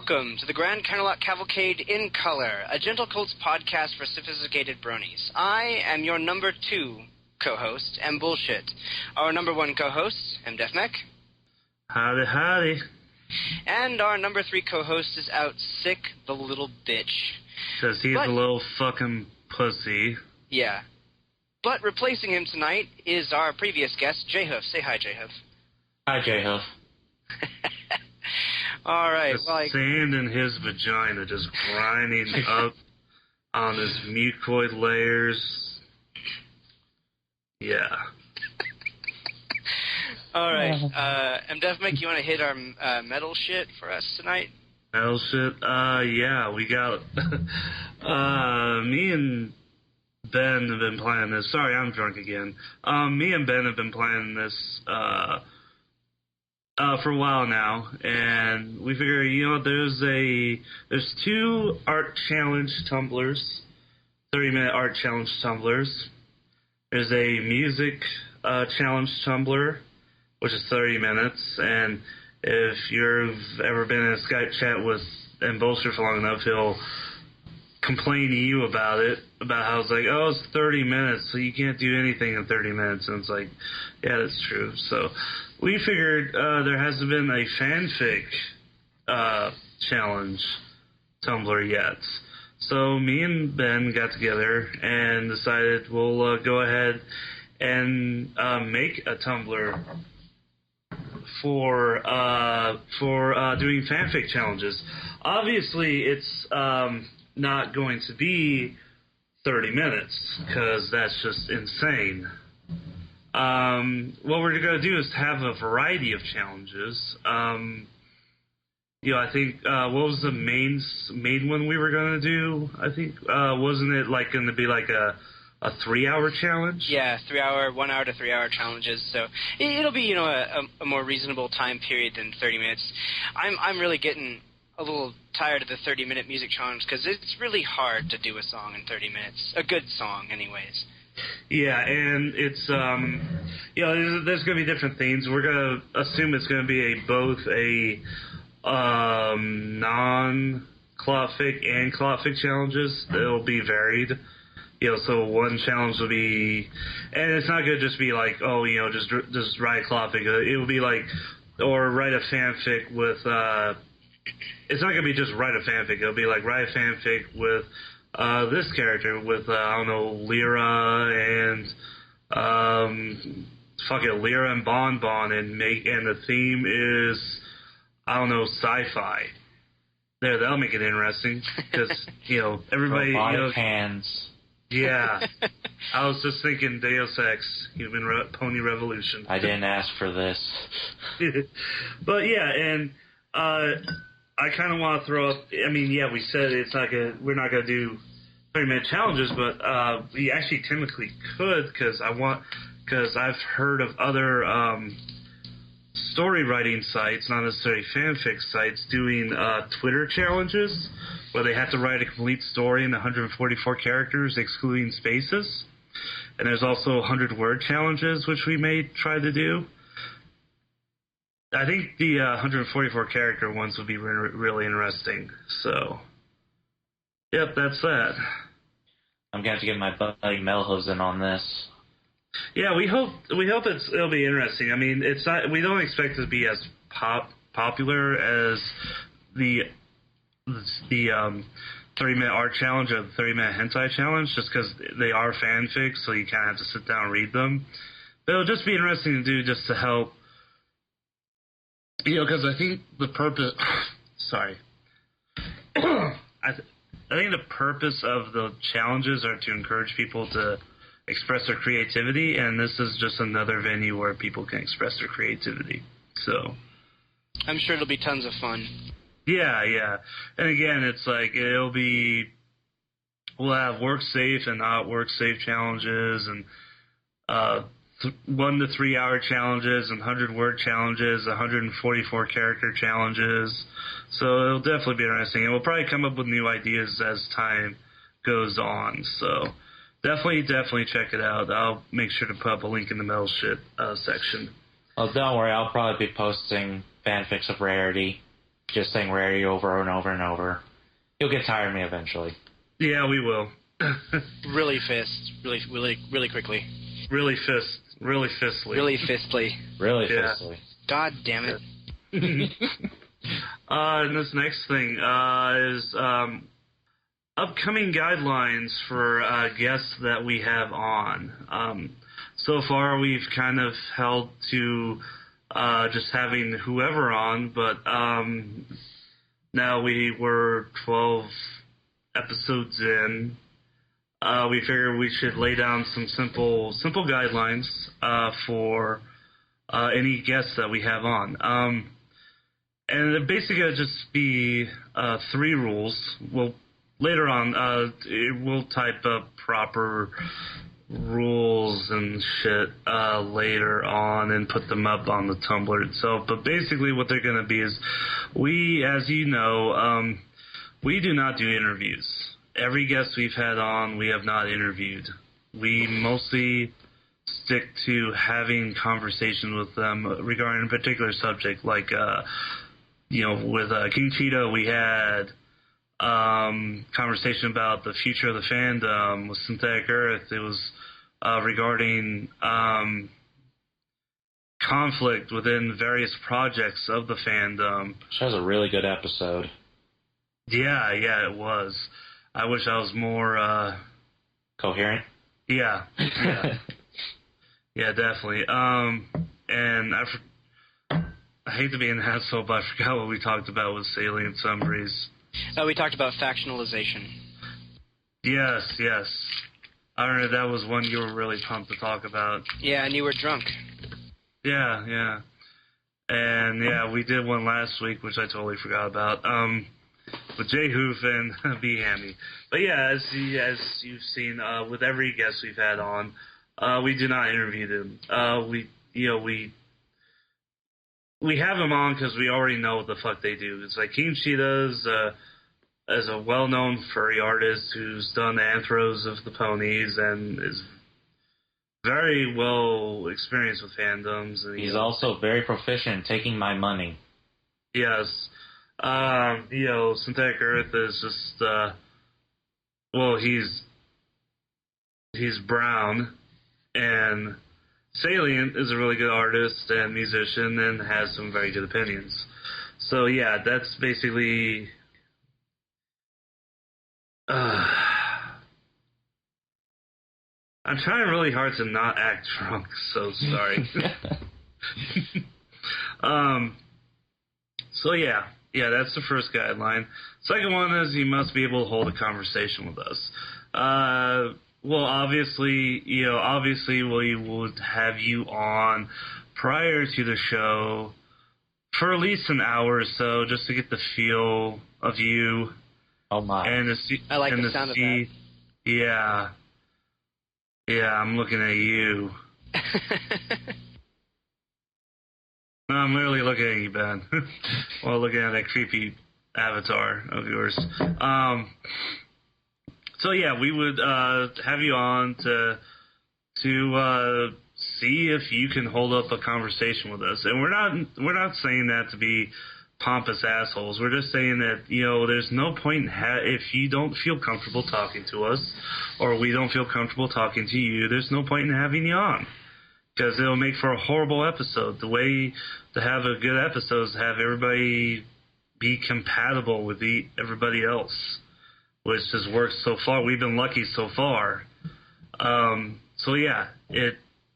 welcome to the Grand Canterlot Cavalcade in Color, a Gentle Colts podcast for sophisticated bronies. I am your number 2 co-host, M. Bullshit. Our number 1 co-host, M. Defmech. Howdy, howdy. And our number 3 co-host is out sick, the little bitch. Because he's a little fucking pussy. Yeah. But replacing him tonight is our previous guest, J-Hoof. Say hi, J-Hoof. Hi, J-Hoof. All right. The sand in his vagina just grinding up on his mucoid layers. Yeah. All right. Defmech, you want to hit our metal shit for us tonight? Metal shit? Yeah, we got... me and Ben have been playing this. Sorry, I'm drunk again. Me and Ben have been playing this for a while now, and we figure, there's 2 art challenge tumblers, 30-minute art challenge tumblers. There's a music challenge tumbler, which is 30 minutes, and if you've ever been in a Skype chat with M. Bullshit for long enough, he'll complain to you about it, about how it's like, oh, it's 30 minutes, so you can't do anything in 30 minutes, and it's like, yeah, that's true. So we figured there hasn't been a fanfic challenge Tumblr yet. So me and Ben got together and decided we'll go ahead and make a Tumblr for doing fanfic challenges. Obviously, it's not going to be 30 minutes, because that's just insane. What we're going to do is have a variety of challenges. I think, what was the main one we were going to do? I think, wasn't it going to be like a 3-hour challenge? Yeah, 1 hour to 3 hour challenges. So it'll be, a more reasonable time period than 30 minutes. I'm really getting a little tired of the 30-minute music challenge, because it's really hard to do a song in 30 minutes. A good song, anyways. Yeah, and it's, there's going to be different themes. We're going to assume it's going to be both a non-clotfic and clotfic challenges. It'll be varied. So one challenge will be, and it's not going to just be like, just write a clotfic. It will be like, or write a fanfic with, it's not going to be just write a fanfic. It'll be like, write a fanfic with this character, with, Lyra and, Lyra and Bon Bon, and the theme is, sci-fi. That'll make it interesting, because, everybody, robotic hands. Yeah. I was just thinking Deus Ex, Pony Revolution. I didn't ask for this. But yeah, and I kind of want to throw up, we said we're not going to do 30-minute challenges, but we actually technically could, because I've heard of other story writing sites, not necessarily fanfic sites, doing Twitter challenges, where they have to write a complete story in 144 characters, excluding spaces. And there's also 100-word challenges, which we may try to do. I think the 144 character ones would be really interesting. So, yep, that's that. I'm gonna have to get my buddy Melhoves in on this. Yeah, we hope it'll be interesting. It's not. We don't expect it to be as popular as the 30-minute art challenge or the 30-minute hentai challenge, just because they are fanfics, so you kind of have to sit down and read them. But it'll just be interesting to do, just to help. Because I think the purpose... Sorry. I think the purpose of the challenges are to encourage people to express their creativity, and this is just another venue where people can express their creativity. So... I'm sure it'll be tons of fun. Yeah. And again, it's like, we'll have work safe and not work safe challenges, and 1 to 3 hour challenges, and 100-word challenges, 144 character challenges. So it'll definitely be interesting, and we'll probably come up with new ideas as time goes on. So definitely check it out. I'll make sure to put up a link in the metal shit section. Well, don't worry, I'll probably be posting fanfics of Rarity. just saying rarity over and over and over. You'll get tired of me eventually. Yeah, we will. Really fist. Really quickly. Really fist. Really fistly. Really fistly. Really Yeah. fistly. God damn it. And this next thing is upcoming guidelines for guests that we have on. So far, we've kind of held to just having whoever on, but now we were 12 episodes in. We figured we should lay down some simple guidelines for any guests that we have on. And it basically will just be 3 rules. Well, later on, we'll type up proper rules and shit later on and put them up on the Tumblr itself. But basically what they're going to be is, we, as you know, we do not do interviews. Every guest we've had on, we have not interviewed. We mostly stick to having conversation with them regarding a particular subject, like, with King Cheetah, we had conversation about the future of the fandom. With Synthetic Earth, it was regarding conflict within various projects of the fandom. Which was a really good episode. Yeah, it was. I wish I was more coherent. Yeah. Yeah, definitely. And I hate to be an asshole, but I forgot what we talked about with salient summaries. We talked about factionalization. Yes. I remember that was one you were really pumped to talk about. Yeah, and you were drunk. Yeah. And yeah, we did one last week, which I totally forgot about. With Jay Hoof and B Hammy. But yeah, as you've seen, with every guest we've had on, we do not interview them. We have them on because we already know what the fuck they do. It's like King Cheetah's as a well-known furry artist who's done anthros of the ponies and is very well experienced with fandoms. And, He's also very proficient in taking my money. Yes. Synthetic Earth is just, he's brown, and Salient is a really good artist and musician and has some very good opinions. So yeah, that's basically I'm trying really hard to not act drunk, so sorry. So yeah, that's the first guideline. Second one is you must be able to hold a conversation with us. Well, obviously we would have you on prior to the show for at least an hour or so, just to get the feel of you. Oh my! And to see, I like the sound of that. Yeah, I'm looking at you. No, I'm literally looking at you, Ben. While looking at that creepy avatar of yours. So yeah, we would have you on to see if you can hold up a conversation with us. And we're not saying that to be pompous assholes. We're just saying that, there's no point if you don't feel comfortable talking to us, or we don't feel comfortable talking to you, there's no point in having you on. Because it'll make for a horrible episode. The way to have a good episode is to have everybody be compatible with everybody else, which has worked so far. We've been lucky so far. So yeah,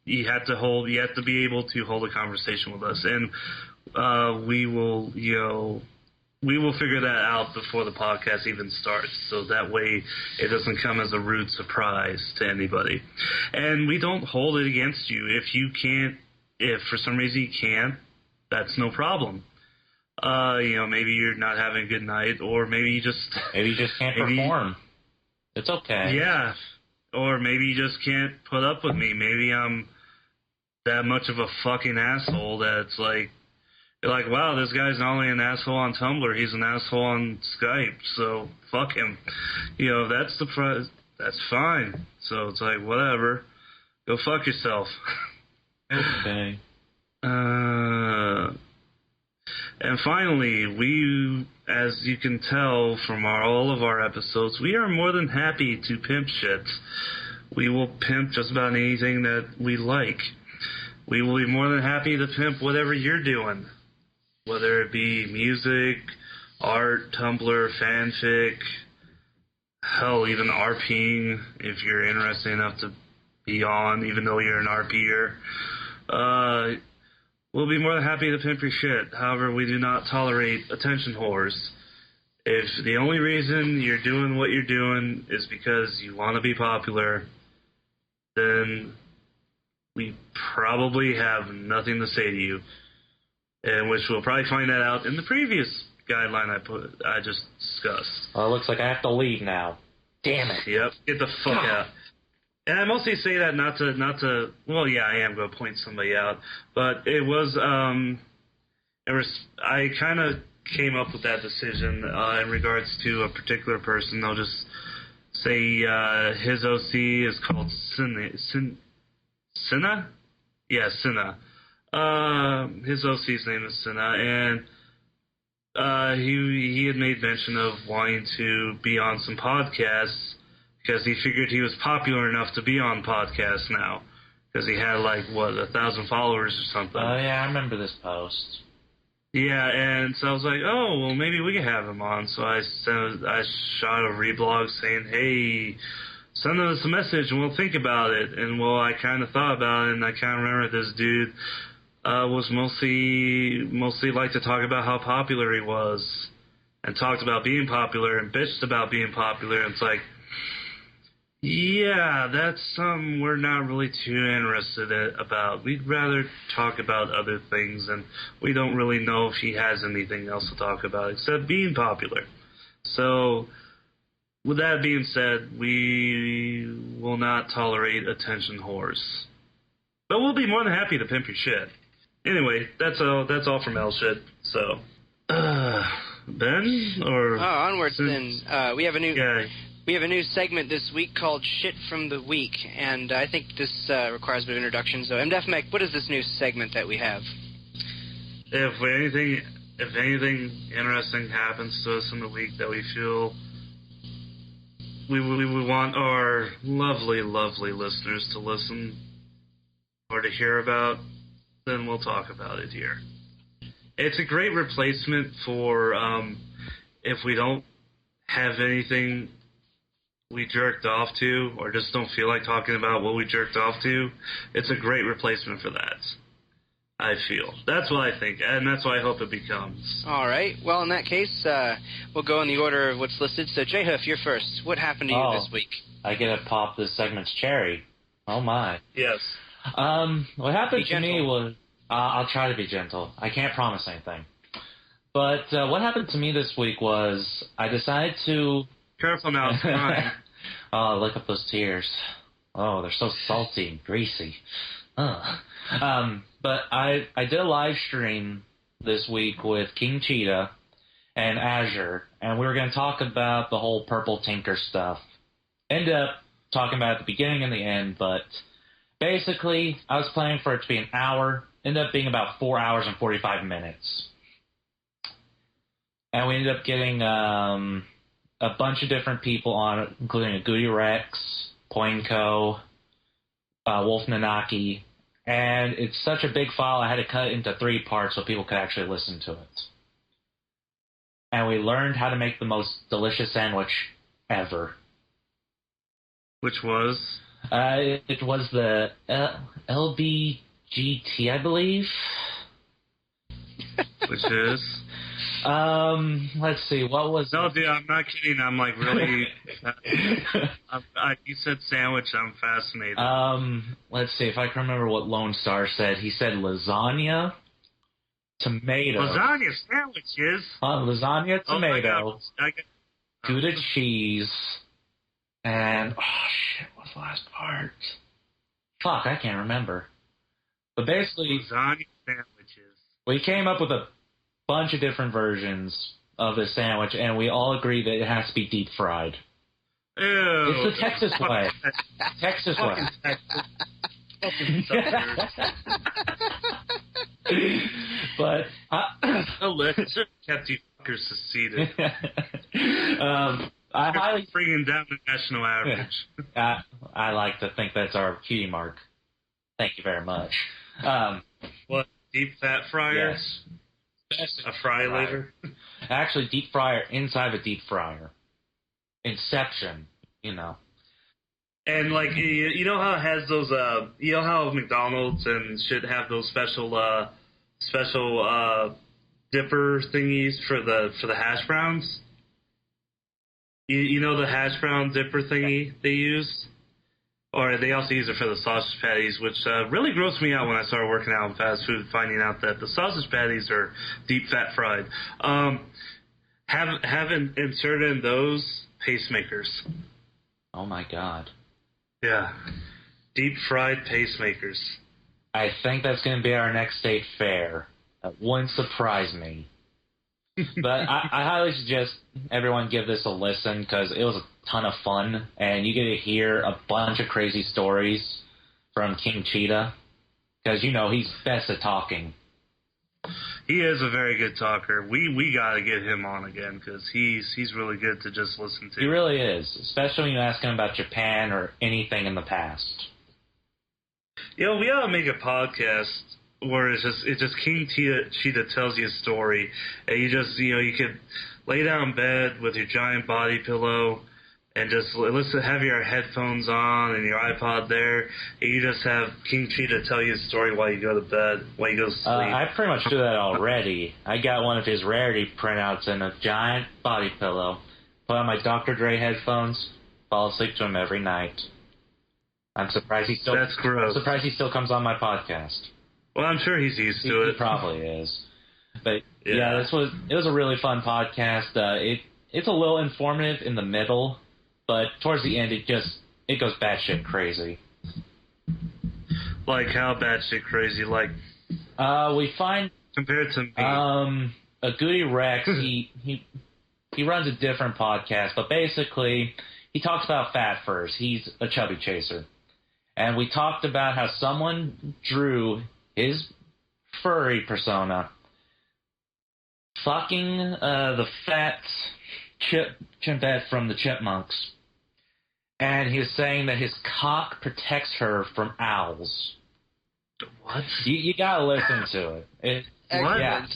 you have to be able to hold a conversation with us, and we will figure that out before the podcast even starts, so that way it doesn't come as a rude surprise to anybody. And we don't hold it against you. If for some reason you can't, that's no problem. Maybe you're not having a good night, or maybe you just can't perform. It's okay. Yeah. Or maybe you just can't put up with me. Maybe I'm that much of a fucking asshole that's like, you're like, wow, this guy's not only an asshole on Tumblr, he's an asshole on Skype, so fuck him. That's fine. So it's like, whatever. Go fuck yourself. Okay. And finally, we, as you can tell from all of our episodes, we are more than happy to pimp shit. We will pimp just about anything that we like. We will be more than happy to pimp whatever you're doing, whether it be music, art, Tumblr, fanfic, hell, even RPing, if you're interested enough to be on, even though you're an RPer. We'll be more than happy to pimp your shit. However, we do not tolerate attention whores. If the only reason you're doing what you're doing is because you want to be popular, then we probably have nothing to say to you. And which we'll probably find that out in the previous guideline I just discussed. Well, it looks like I have to leave now. Damn it. Yep, get the fuck out. And I mostly say that not to. Well, yeah, I am going to point somebody out, but it was. I kind of came up with that decision in regards to a particular person. I'll just say his OC is called Cinna. Yeah, Cinna. His OC's name is Cinna, and he had made mention of wanting to be on some podcasts because he figured he was popular enough to be on podcasts now because he had 1,000 followers or something. Oh yeah, I remember this post. Yeah, and so I was like, oh well, maybe we could have him on. So I shot a reblog saying, hey, send us a message and we'll think about it. And well, I kind of thought about it, and I kind of remember this dude was mostly like to talk about how popular he was, and talked about being popular and bitched about being popular. And it's like, yeah, that's something we're not really too interested about. We'd rather talk about other things, and we don't really know if he has anything else to talk about except being popular. So, with that being said, we will not tolerate attention whores. But we'll be more than happy to pimp your shit. Anyway, that's all from L shit. So, Ben, or onwards then. We have a new. Yeah. We have a new segment this week called Shit from the Week, and I think this requires a bit of introduction. So, MDefMech, what is this new segment that we have? If anything interesting happens to us in the week that we feel we want our lovely, lovely listeners to listen or to hear about, then we'll talk about it here. It's a great replacement for if we don't have anything we jerked off to, or just don't feel like talking about what we jerked off to. It's a great replacement for that, I feel. That's what I think, and that's what I hope it becomes. All right. Well, in that case, we'll go in the order of what's listed. So, J-Huff, you're first. What happened to you this week? I get to pop this segment's cherry. Oh, my. Yes. What happened to me was... I'll try to be gentle. I can't promise anything. But what happened to me this week was I decided to... Careful now, it's fine. Oh, look up those tears. Oh, they're so salty and greasy. But I did a live stream this week with King Cheetah and Azure, and we were going to talk about the whole Purple Tinker stuff. Ended up talking about it at the beginning and the end, but basically I was planning for it to be an hour. Ended up being about 4 hours and 45 minutes. And we ended up getting a bunch of different people on it, including a Goody Rex, Poinco, Wolf Nanaki, and it's such a big file I had to cut it into 3 parts so people could actually listen to it. And we learned how to make the most delicious sandwich ever. Which was? It was the LBGT, I believe. Which is? Let's see, what was... No, dude, I'm not kidding. I'm like really... you said sandwich, I'm fascinated. Let's see if I can remember what Lone Star said. He said lasagna, tomato. Lasagna sandwiches? Lasagna, tomato, Oh my God. Gouda cheese, and... Oh, shit, what's the last part? Fuck, I can't remember. But basically... Lasagna sandwiches. We came up with a bunch of different versions of the sandwich, and we all agree that it has to be deep fried. Ew. It's the Texas way. Texas way. But Let's kept you fuckers seceded. I highly bringing down the national average. I like to think that's our cutie mark. Thank you very much. What, deep fat fryer? Yes. A fry later? Actually, deep fryer inside of a deep fryer. Inception, you know. And like you know how it has those you know how McDonald's and should have those special dipper thingies for the hash browns? You know the hash brown dipper thingy they use? Or they also use it for the sausage patties, which really grossed me out when I started working out in fast food, finding out that the sausage patties are deep fat fried. Haven't inserted in those pacemakers. Oh my God. Yeah. Deep fried pacemakers. I think that's going to be our next state fair. That wouldn't surprise me. But I highly suggest everyone give this a listen because it was a ton of fun, and you get to hear a bunch of crazy stories from King Cheetah because, you know, he's best at talking. He is a very good talker. We got to get him on again because he's really good to just listen to. He really is, especially when you ask him about Japan or anything in the past. You know, we ought to make a podcast where it's just King Cheetah tells you a story, and you could lay down in bed with your giant body pillow and just have your headphones on and your iPod there, and you just have King Cheetah tell you a story while you go to bed, while you go to sleep. I pretty much do that already. I got one of his rarity printouts in a giant body pillow, put on my Dr. Dre headphones, fall asleep to him every night. I'm surprised he still. That's gross. I'm surprised he still comes on my podcast. Well, I'm sure he's used to it. He probably is. But yeah, it was a really fun podcast. It's a little informative in the middle, but towards the end it goes batshit crazy. Like how batshit crazy? Like we find compared to me, a Goody Rex. he runs a different podcast, but basically he talks about fat furs. He's a chubby chaser, and we talked about how someone drew his furry persona fucking the fat chimpette from the Chipmunks. And he was saying that his cock protects her from owls. What? You gotta listen to it. What? Yeah.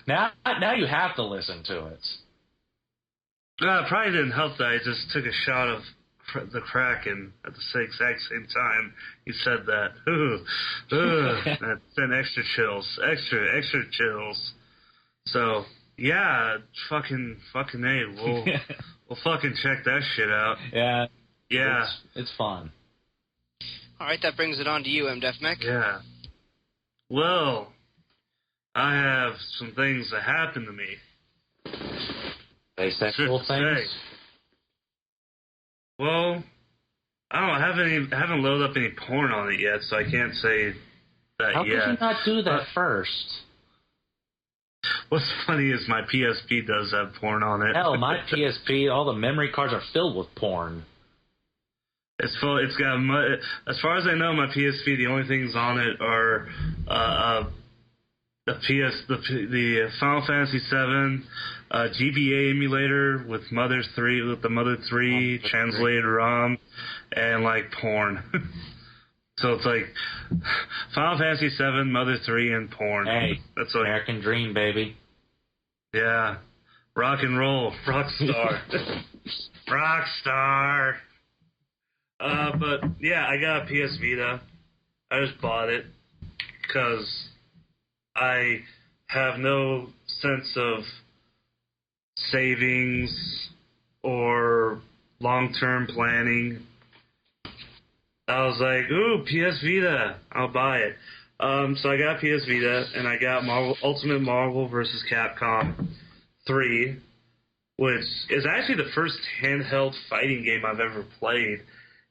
Now you have to listen to it. It probably didn't help that I just took a shot of the Kraken at the exact same time you said that. That sent extra chills. Extra chills. So, yeah, fucking A, we'll fucking check that shit out. Yeah. Yeah. It's fun. All right, that brings it on to you, MDef Mech. Yeah. Well, I have some things that happened to me. Asexual things? Well, I don't know. I haven't loaded up any porn on it yet, so I can't say that How yet. could you not do that first? What's funny is my PSP does have porn on it. Hell, my PSP, all the memory cards are filled with porn. It's full. It's got. As far as I know, my PSP. The only things on it are the Final Fantasy VII GBA emulator with the Mother 3 translated ROM, and like porn. So it's like Final Fantasy VII, Mother 3, and porn. Hey, that's like American Dream, baby. Yeah, rock and roll, rock star, rock star. But yeah, I got a PS Vita. I just bought it because I have no sense of savings or long-term planning. I was like, ooh, PS Vita, I'll buy it. So I got PS Vita, and I got Ultimate Marvel vs. Capcom 3, which is actually the first handheld fighting game I've ever played.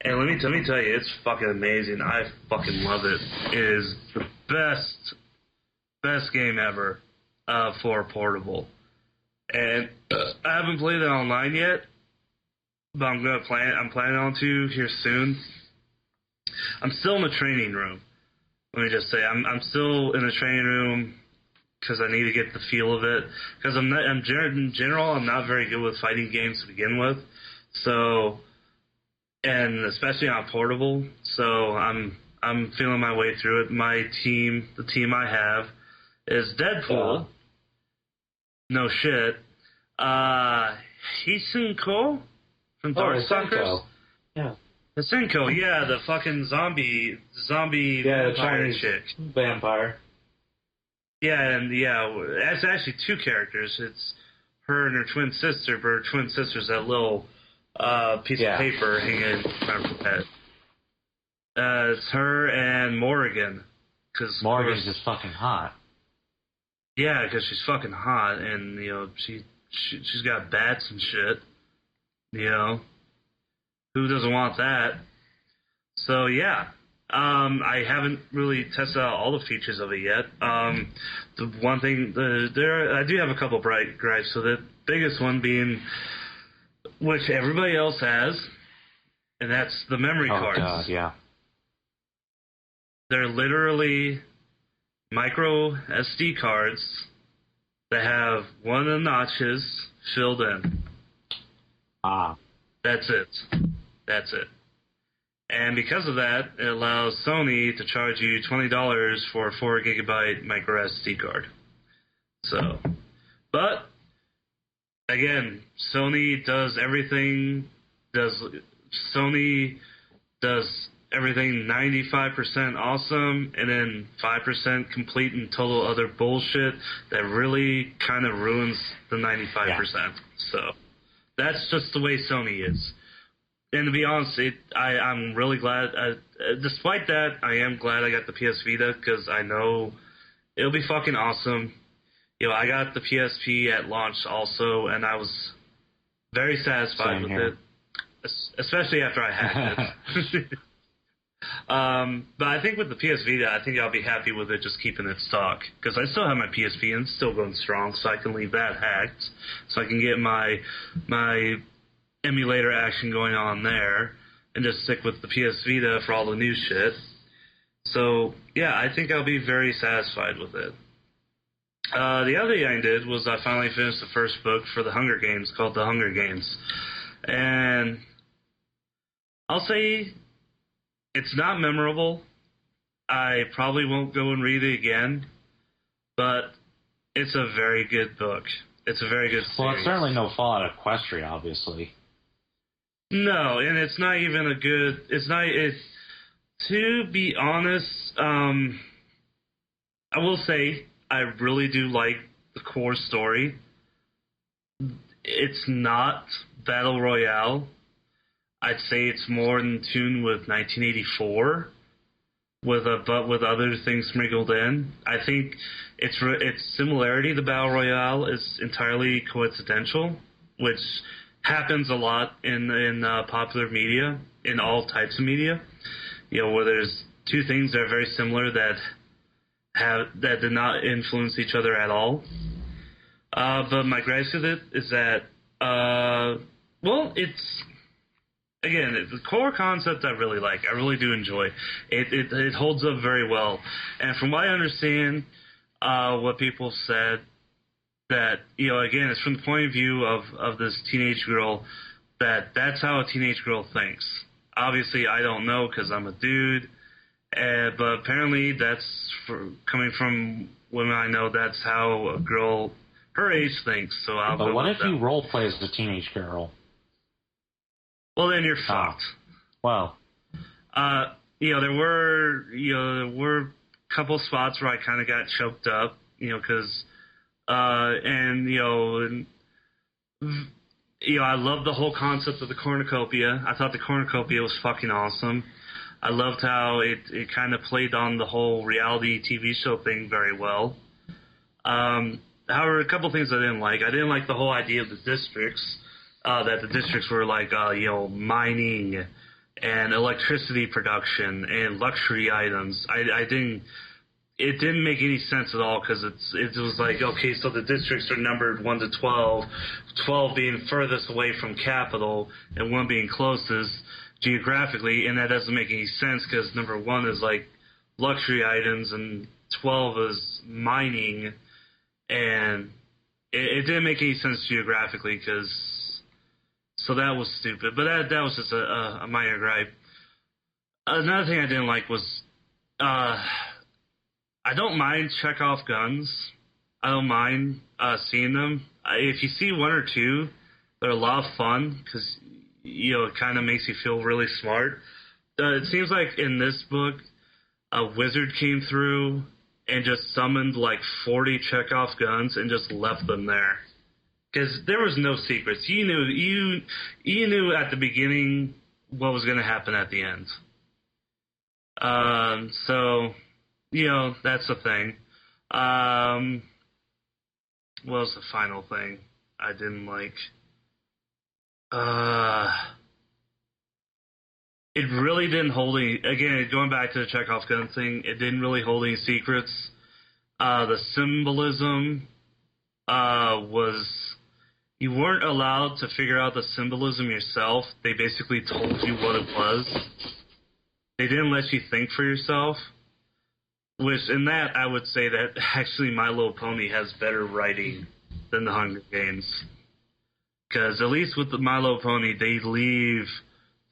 And let me tell you, it's fucking amazing. I fucking love it. It is the best game ever for portable. And I haven't played it online yet, but I'm planning on to here soon. I'm still in the training room. Let me just say, I'm still in the training room because I need to get the feel of it. Because in general, I'm not very good with fighting games to begin with. So, and especially on portable. So I'm feeling my way through it. The team I have is Deadpool. No shit. Hisunko from Darkstalkers. Yeah. Hisunko, yeah, the fucking zombie the Chinese chick. Vampire. Yeah, and it's actually two characters. It's her and her twin sister, but her twin sister's that little piece of paper hanging from her head. It's her and Morrigan. Cause Morrigan's just fucking hot. Yeah, because she's fucking hot, and, she's got bats and shit. Who doesn't want that? So, yeah. I haven't really tested out all the features of it yet. The one thing, I do have a couple bright gripes. So the biggest one being, which everybody else has, and that's the memory cards. Oh, God, yeah. They're literally micro SD cards that have one of the notches filled in. That's it. And because of that, it allows Sony to charge you $20 for a 4 gigabyte micro SD card. So, but again, Sony does everything 95% awesome, and then 5% complete and total other bullshit that really kind of ruins the 95%. Yeah. So that's just the way Sony is. And to be honest, I'm really glad. Despite that, I am glad I got the PS Vita because I know it'll be fucking awesome. I got the PSP at launch also, and I was very satisfied with it, especially after I hacked it. But I think with the PS Vita, I think I'll be happy with it just keeping it stock because I still have my PSP and it's still going strong, so I can leave that hacked, so I can get my emulator action going on there and just stick with the PS Vita for all the new shit. So, yeah, I think I'll be very satisfied with it. The other thing I did was I finally finished the first book for the Hunger Games called The Hunger Games. And I'll say it's not memorable. I probably won't go and read it again, but it's a very good book. It's a very good series. Well, it's certainly no Fallout Equestria, obviously. No, and it's not even a good... to be honest, I will say I really do like the core story. It's not Battle Royale. I'd say it's more in tune with 1984, but with other things sprinkled in. I think its similarity to Battle Royale is entirely coincidental, which happens a lot in popular media, in all types of media. Where there's two things that are very similar that did not influence each other at all. But my gripes with it is that, it's... Again, the core concept I really like. I really do enjoy. It holds up very well. And from what I understand, what people said, that, again, it's from the point of view of this teenage girl, that's how a teenage girl thinks. Obviously, I don't know because I'm a dude, but apparently that's coming from women I know. That's how a girl her age thinks. So I'll But go what with if you role play as a teenage girl? Well, then you're fucked. Well, there were a couple spots where I kind of got choked up, because, I love the whole concept of the cornucopia. I thought the cornucopia was fucking awesome. I loved how it kind of played on the whole reality TV show thing very well. However, a couple things I didn't like. I didn't like the whole idea of the districts. That the districts were like, mining and electricity production and luxury items. It didn't make any sense at all because it was like, okay, so the districts are numbered 1 to 12, 12 being furthest away from capital and 1 being closest geographically, and that doesn't make any sense because number 1 is like luxury items, and 12 is mining, and it didn't make any sense geographically, so that was stupid. But that was just a minor gripe. Another thing I didn't like was I don't mind Chekhov guns. I don't mind seeing them. If you see one or two, they're a lot of fun because it kind of makes you feel really smart. It seems like in this book, a wizard came through and just summoned like 40 Chekhov guns and just left them there. Because there was no secrets. You knew at the beginning what was going to happen at the end. So, that's the thing. What was the final thing I didn't like? It really didn't hold any, again, going back to the Chekhov gun thing, it didn't really hold any secrets. The symbolism was, you weren't allowed to figure out the symbolism yourself. They basically told you what it was. They didn't let you think for yourself. Which, in that, I would say that actually My Little Pony has better writing than the Hunger Games. Because at least with the My Little Pony, they leave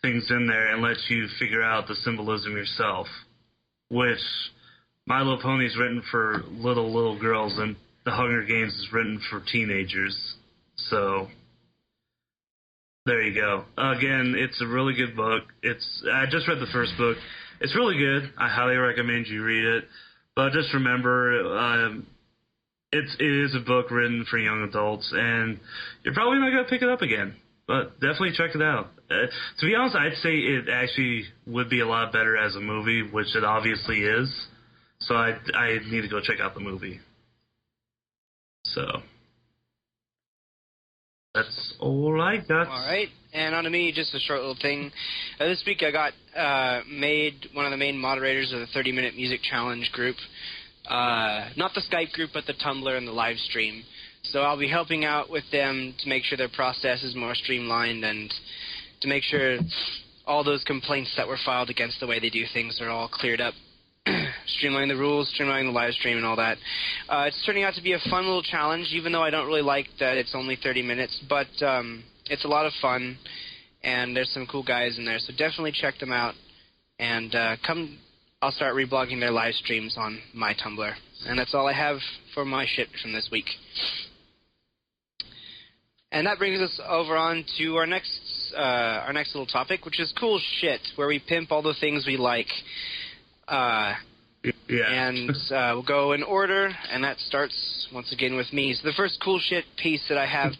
things in there and let you figure out the symbolism yourself. Which, My Little Pony is written for little girls, and the Hunger Games is written for teenagers. So, there you go. Again, it's a really good book. I just read the first book. It's really good. I highly recommend you read it. But just remember, it is a book written for young adults, and you're probably not going to pick it up again. But definitely check it out. To be honest, I'd say it actually would be a lot better as a movie, which it obviously is. So I need to go check out the movie. So that's all I got. All right. And on to me, just a short little thing. This week I got made one of the main moderators of the 30-Minute Music Challenge group. Not the Skype group, but the Tumblr and the live stream. So I'll be helping out with them to make sure their process is more streamlined and to make sure all those complaints that were filed against the way they do things are all cleared up. Streamlining the rules, streamlining the live stream and all that. It's turning out to be a fun little challenge, even though I don't really like that it's only 30 minutes. But it's a lot of fun, and there's some cool guys in there. So definitely check them out. And I'll start reblogging their live streams on my Tumblr. And that's all I have for my shit from this week. And that brings us over on to our next little topic, which is cool shit, where we pimp all the things we like. Yeah. And we'll go in order, and that starts once again with me. So the first cool shit piece that I have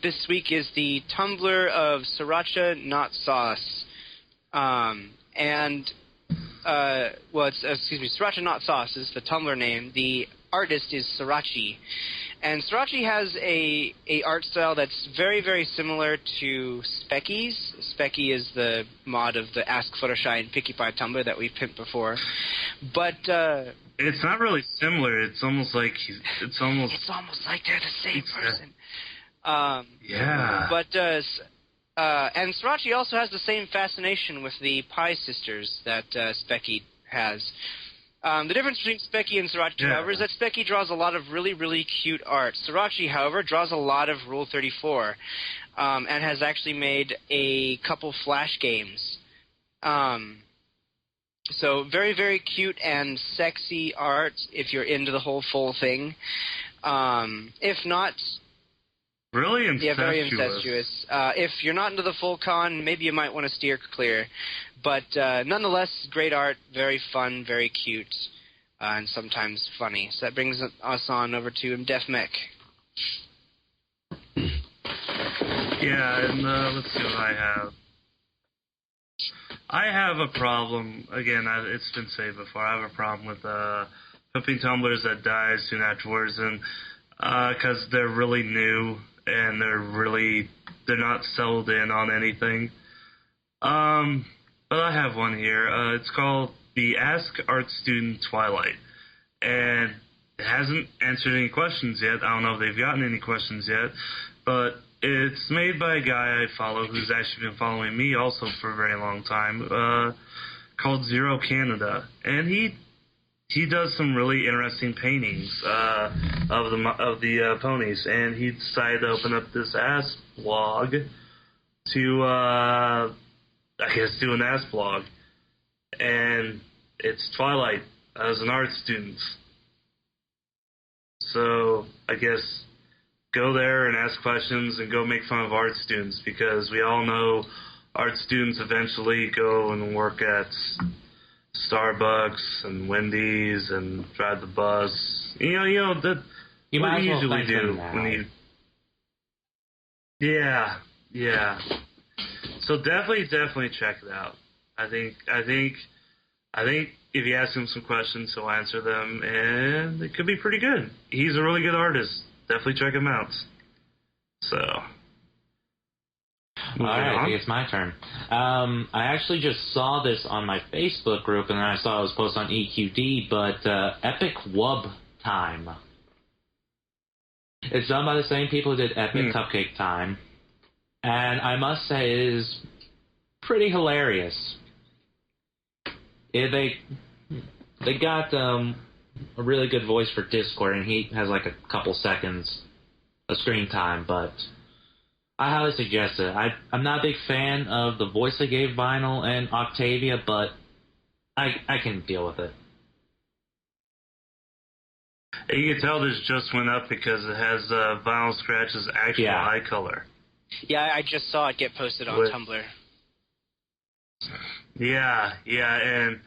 this week is the Tumblr of Sriracha Not Sauce. Sriracha Not Sauce is the Tumblr name. The artist is Srirachi. And Srirachi has a art style that's very, very similar to Specky's. Specky is the mod of the Ask Fluttershy and Pinkie Pie Tumblr that we've pimped before. But it's not really similar. It's almost like it's almost like they're the same person. Yeah. But and Srirachi also has the same fascination with the Pie Sisters that Specky has. The difference between Specky and Srirachi, however, is that Specky draws a lot of really, really cute art. Srirachi, however, draws a lot of Rule 34, and has actually made a couple Flash games. So very, very cute and sexy art if you're into the whole full thing. If not... Really incestuous. Yeah, very incestuous. If you're not into the full con, maybe you might want to steer clear. But nonetheless, great art, very fun, very cute, and sometimes funny. So that brings us on over to Def Mech. Yeah, and let's see what I have. I have a problem, again, it's been said before, I have a problem with pimping tumblers that die soon afterwards, and because they're really new, and they're not settled in on anything. But I have one here. It's called the Ask Art Student Twilight, and it hasn't answered any questions yet. I don't know if they've gotten any questions yet, but it's made by a guy I follow who's actually been following me also for a very long time. called Zero Canada, and he does some really interesting paintings of the ponies, and he decided to open up this ass blog to I guess do an ass blog, and it's Twilight as an art student. So I guess go there and ask questions and go make fun of art students, because we all know art students eventually go and work at Starbucks and Wendy's and drive the bus. You know that You what might you as well usually thank do them now. when you. Yeah. So definitely check it out. I think if you ask him some questions, he'll answer them, and it could be pretty good. He's a really good artist. Definitely check him out. So. All right, I think it's my turn. I actually just saw this on my Facebook group, and then I saw it was posted on EQD, but Epic Wub Time. It's done by the same people who did Epic Cupcake Time, and I must say it is pretty hilarious. They got a really good voice for Discord, and he has like a couple seconds of screen time, but I highly suggest it. I'm not a big fan of the voice they gave Vinyl and Octavia, but I can deal with it. You can tell this just went up because it has Vinyl Scratch's actual eye color. Yeah, I just saw it get posted on Tumblr. Yeah, and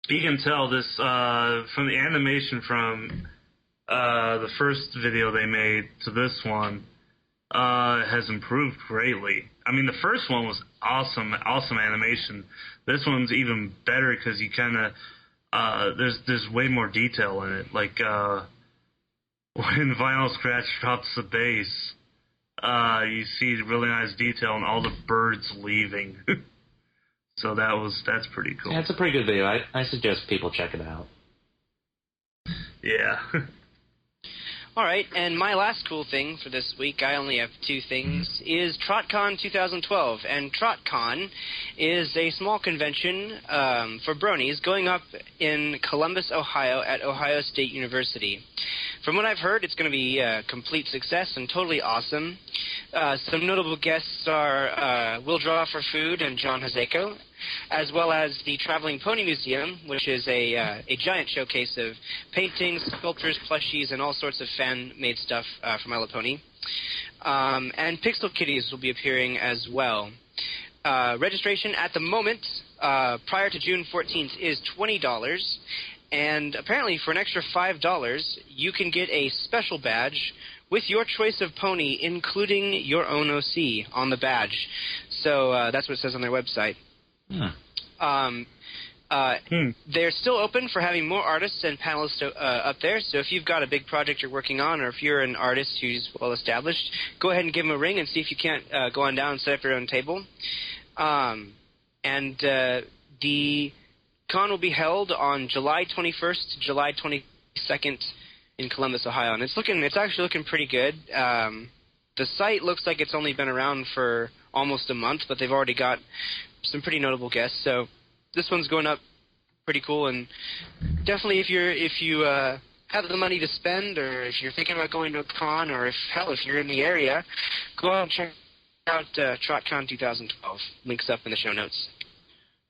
you can tell this from the animation from the first video they made to this one has improved greatly. I mean, the first one was awesome animation. This one's even better because you kind of there's way more detail in it. Like when Vinyl Scratch drops the bass, you see really nice detail in all the birds leaving. So that's pretty cool. Yeah, it's a pretty good video. I suggest people check it out. Yeah. All right, and my last cool thing for this week, I only have two things, is TrotCon 2012. And TrotCon is a small convention for bronies going up in Columbus, Ohio at Ohio State University. From what I've heard, it's going to be a complete success and totally awesome. Some notable guests are Will Draw for Food and John Hazeko, as well as the Traveling Pony Museum, which is a giant showcase of paintings, sculptures, plushies, and all sorts of fan-made stuff from My Little Pony. And Pixel Kitties will be appearing as well. Registration at the moment, prior to June 14th, is $20. And apparently for an extra $5, you can get a special badge with your choice of pony, including your own OC on the badge. So that's what it says on their website. They're still open for having more artists and panelists up there, so if you've got a big project you're working on, or if you're an artist who's well established, go ahead and give them a ring and see if you can't go on down and set up your own table. The con will be held on July 21st to July 22nd in Columbus, Ohio, and it's actually looking pretty good. The site looks like it's only been around for almost a month, but they've already got some pretty notable guests, so this one's going up pretty cool. And definitely if you have the money to spend, or if you're thinking about going to a con, or if you're in the area, go out and check out TrotCon 2012. Links up in the show notes.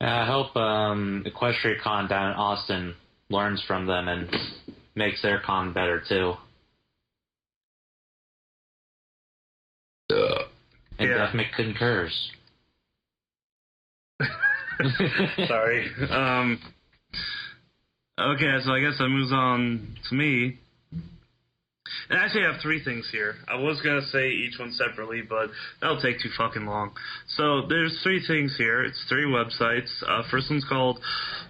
I hope Equestria Con down in Austin learns from them and makes their con better too. And Deathmick concurs. Sorry. Okay, so I guess that moves on to me. And actually, I have three things here. I was going to say each one separately, but that'll take too fucking long. So there's three things here. It's three websites. First one's called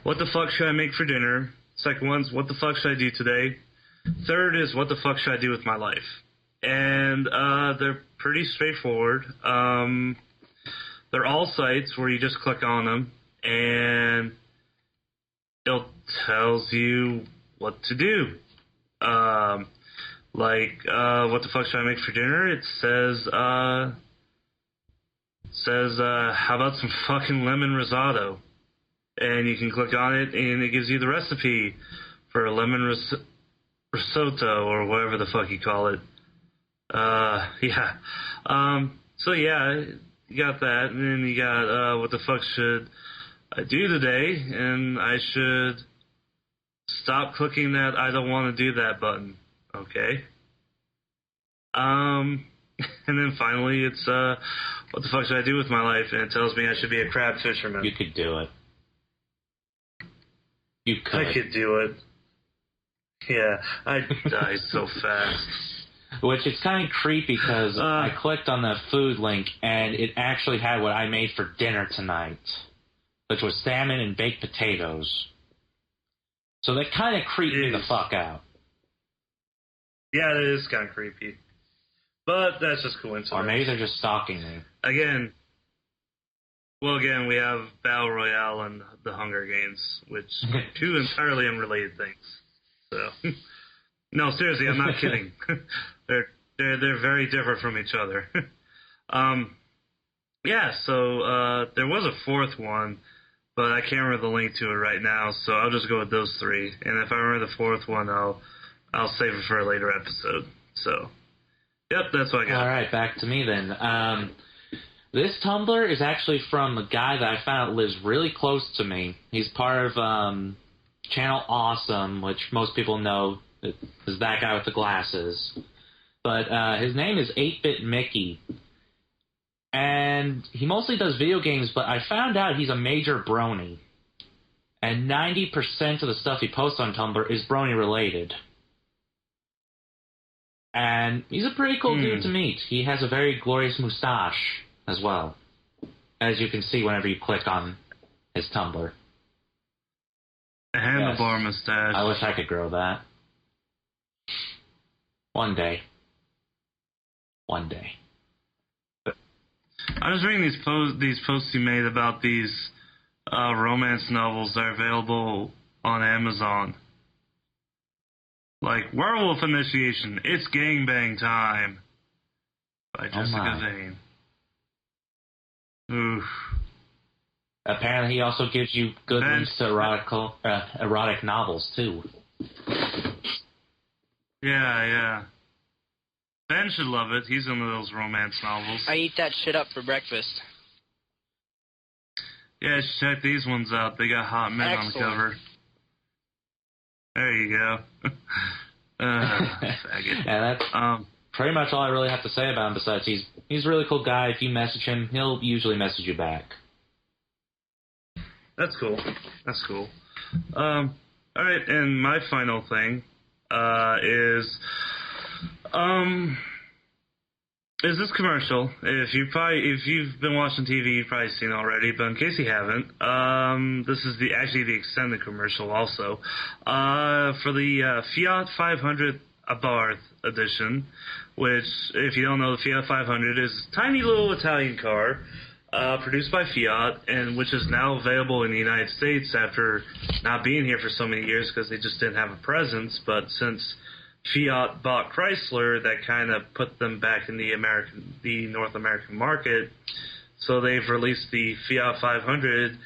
What the Fuck Should I Make for Dinner? Second one's What the Fuck Should I Do Today? Third is What the Fuck Should I Do with My Life? And they're pretty straightforward. They're all sites where you just click on them, and it tells you what to do. What the fuck should I make for dinner? It says, how about some fucking lemon risotto? and you can click on it, and it gives you the recipe for a lemon risotto, or whatever the fuck you call it. Yeah. So yeah, you got that, and then you got, what the fuck should I do today? And I should stop clicking that I don't want to do that button. Okay. And then finally it's, what the fuck should I do with my life? And it tells me I should be a crab fisherman. You could do it. You could. I could do it. Yeah, I'd die so fast. Which it's kind of creepy because I clicked on the food link and it actually had what I made for dinner tonight, which was salmon and baked potatoes. So that kind of creeped me the fuck out. Yeah, it is kind of creepy. But that's just coincidence. Or maybe they're just stalking me. Again, we have Battle Royale and the Hunger Games, which are two entirely unrelated things. So, no, seriously, I'm not kidding. They're very different from each other. Yeah, so there was a fourth one, but I can't remember the link to it right now, so I'll just go with those three. And if I remember the fourth one, I'll save it for a later episode. So, yep, that's what I got. All right, back to me then. This Tumblr is actually from a guy that I found out lives really close to me. He's part of Channel Awesome, which most people know is that guy with the glasses. But his name is 8-Bit Mickey. And he mostly does video games, but I found out he's a major brony. And 90% of the stuff he posts on Tumblr is brony related. And he's a pretty cool dude to meet. He has a very glorious mustache as well, as you can see whenever you click on his Tumblr. A handlebar mustache. I wish I could grow that. One day. I was reading these posts you made about these romance novels that are available on Amazon. Like Werewolf Initiation, It's Gangbang Time by Jessica Vane. Oof. Apparently he also gives you good links to erotic novels, too. Yeah. Ben should love it. He's into those romance novels. I eat that shit up for breakfast. Yeah, check these ones out. They got hot men on the cover. There you go. Faggot. Yeah, that's pretty much all I really have to say about him, besides he's a really cool guy. If you message him, he'll usually message you back. That's cool. All right, and my final thing is this commercial. If you've been watching TV, you've probably seen it already, but in case you haven't, this is the extended commercial also for the Fiat 500 Abarth edition, which, if you don't know, the Fiat 500 is a tiny little Italian car produced by Fiat, and which is now available in the United States after not being here for so many years because they just didn't have a presence. But since Fiat bought Chrysler, that kind of put them back in the North American market. So they've released the Fiat 500,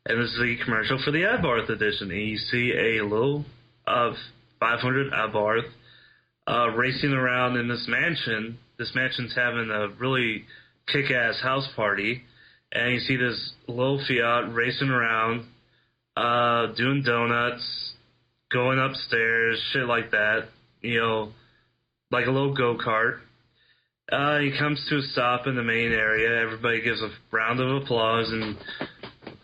and this is a commercial for the Abarth edition. And you see a little 500 Abarth racing around in this mansion. This mansion's having a really kick-ass house party, and you see this little Fiat racing around, doing donuts, going upstairs, shit like that. You know, like a little go-kart. He comes to a stop in the main area. Everybody gives a round of applause, and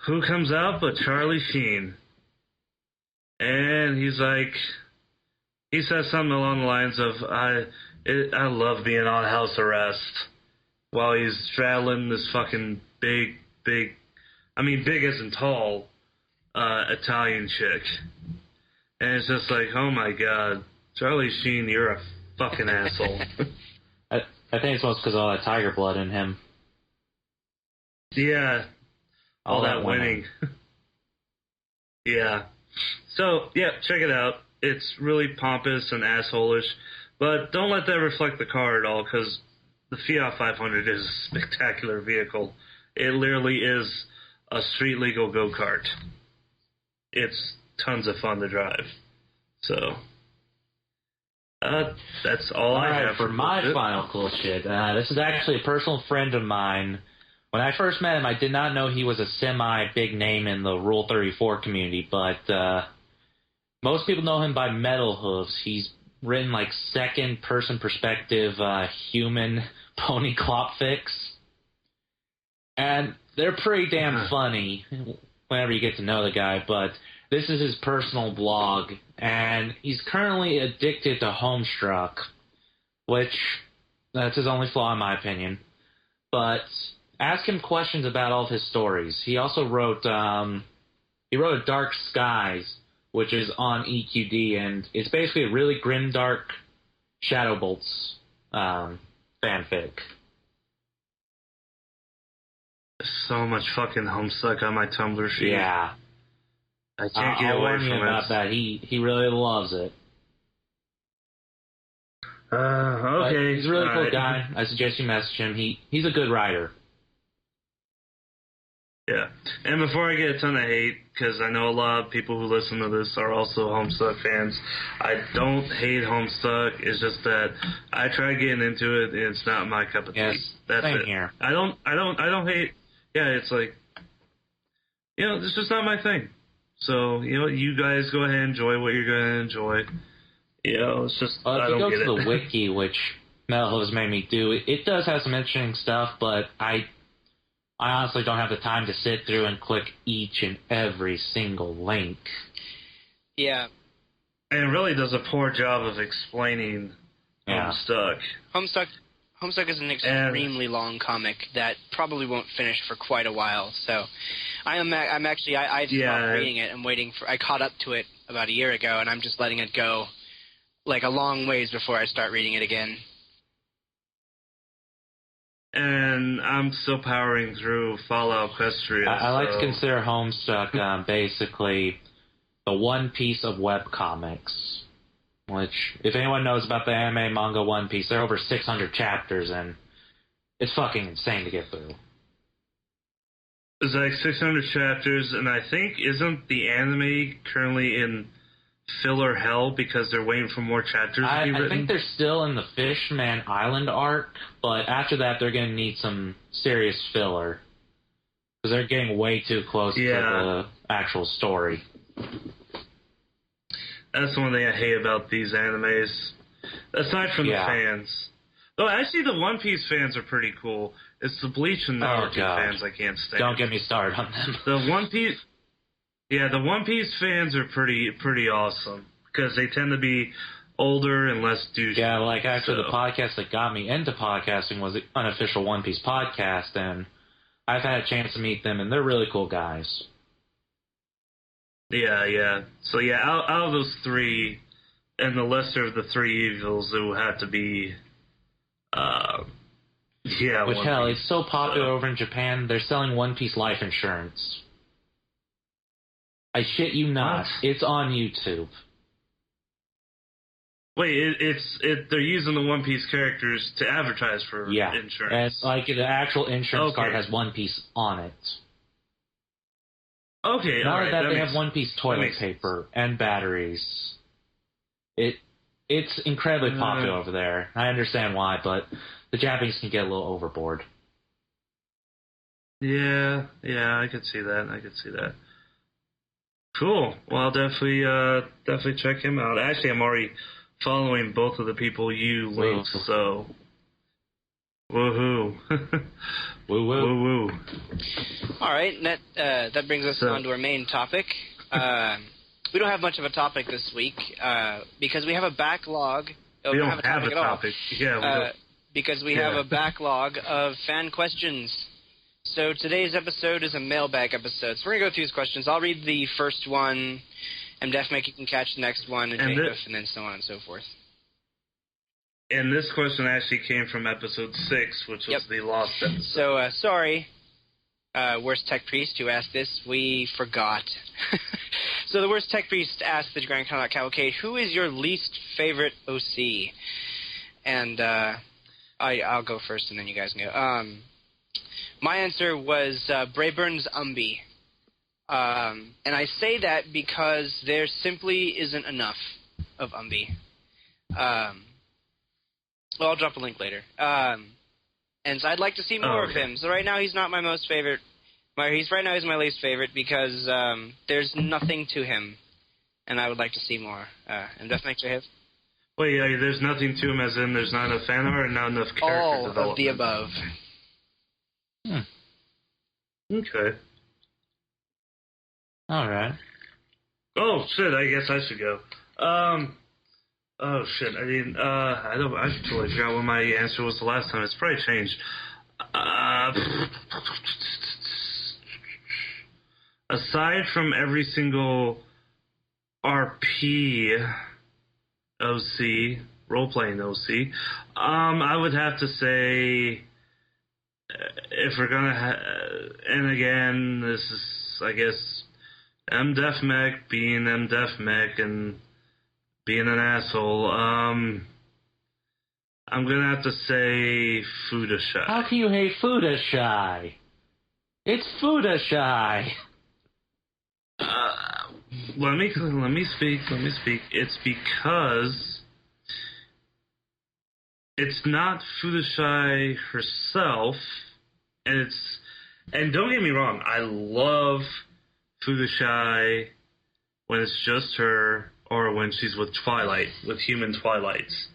who comes out but Charlie Sheen? And he says something along the lines of, I love being on house arrest, while he's straddling this fucking big as in tall, Italian chick. And it's just like, oh my god, Charlie Sheen, you're a fucking asshole. I think it's most because of all that tiger blood in him. Yeah. All that winning. Yeah. So, yeah, check it out. It's really pompous and assholish, but don't let that reflect the car at all, because the Fiat 500 is a spectacular vehicle. It literally is a street-legal go-kart. it's tons of fun to drive. So that's all I have for my final cool shit. This is actually a personal friend of mine. When I first met him, I did not know he was a semi-big name in the Rule 34 community, but most people know him by Metal Hooves. He's written like second-person perspective human pony clop fics. And they're pretty damn funny whenever you get to know the guy, but this is his personal blog, and he's currently addicted to Homestruck, which that's his only flaw in my opinion. But ask him questions about all of his stories. He also wrote a Dark Skies, which is on EQD, and it's basically a really grimdark Shadowbolts fanfic. So much fucking Homestuck on my Tumblr feed. Yeah. I can't get away from it. About that. He really loves it. Okay. But he's a really cool guy. I suggest you message him. He's a good writer. Yeah. And before I get a ton of hate, because I know a lot of people who listen to this are also Homestuck fans, I don't hate Homestuck. It's just that I try getting into it, and it's not my cup of tea. Yes, that's same it. Here. I don't hate. Yeah, it's like, it's just not my thing. So, you guys go ahead and enjoy what you're going to enjoy. It's just, I don't get it. If you go to the wiki, which Metal has made me do, it does have some interesting stuff, but I honestly don't have the time to sit through and click each and every single link. Yeah. And it really does a poor job of explaining Homestuck. Homestuck is an extremely long comic that probably won't finish for quite a while. So, I stopped reading it. I'm waiting for. I caught up to it about a year ago, and I'm just letting it go, like a long ways before I start reading it again. And I'm still powering through Fallout Equestria. I like to consider Homestuck basically the One Piece of webcomics. Which, if anyone knows about the anime manga One Piece, there are over 600 chapters, and it's fucking insane to get through. There's like 600 chapters, and I think, isn't the anime currently in filler hell because they're waiting for more chapters to be written? I think they're still in the Fishman Island arc, but after that they're going to need some serious filler. Because they're getting way too close to the actual story. That's the one thing I hate about these animes. Aside from the fans. Though, actually, the One Piece fans are pretty cool. It's the Bleach and Naruto fans I can't stand. Don't get me started on them. The One Piece fans are pretty awesome. Because they tend to be older and less douchey. Yeah, like, actually, the podcast that got me into podcasting was the unofficial One Piece podcast, and I've had a chance to meet them, and they're really cool guys. Yeah. So, out of those three, and the lesser of the three evils, it would have to be, Which, One hell, Piece. it's so popular over in Japan, they're selling One Piece life insurance. I shit you not. What? It's on YouTube. Wait, they're using the One Piece characters to advertise for insurance. And, like, the actual insurance card has One Piece on it. Okay, Not alright. that they have One Piece toilet paper and batteries. It's incredibly popular over there. I understand why, but the Japanese can get a little overboard. Yeah, I could see that. Cool. Well, I'll definitely check him out. Actually, I'm already following both of the people you linked, so woohoo. Woo woo. Woo woo. All right, that brings us on to our main topic. We don't have much of a topic this week because we have a backlog. We don't have a topic at all. Yeah, because we have a backlog of fan questions. So today's episode is a mailbag episode. So we're going to go through these questions. I'll read the first one, and Deathmake, you can catch the next one, and Jacob, and then so on and so forth. And this question actually came from episode 6, which was the lost episode. So, sorry, Worst Tech Priest, who asked this. We forgot. So the Worst Tech Priest asked the Grand Canterlot Cavalcade, who is your least favorite OC? And I'll go first, and then you guys can go. My answer was Brayburn's Umbi. And I say that because there simply isn't enough of Umbi. Well, I'll drop a link later. And so I'd like to see more of him. So right now he's not my most favorite. He's my least favorite because there's nothing to him, and I would like to see more. And Death makes a hit. Wait, there's nothing to him as in there's not enough fan art and not enough character development? All of the above. Okay. All right. Oh shit! I guess I should go. Oh shit! I didn't. I totally forgot what my answer was the last time. It's probably changed. Aside from every single RP OC, role-playing OC, I would have to say, if we're gonna and again, this is, I guess, MDef Mech being MDef Mech and being an asshole, I'm gonna have to say Fuda-Shy. How can you hate Fuda-Shy? It's Fuda-Shy. Let me speak. It's because it's not Fuda-Shy herself, and don't get me wrong, I love Fuda-Shy when it's just her, or when she's with Twilight, with human Twilights.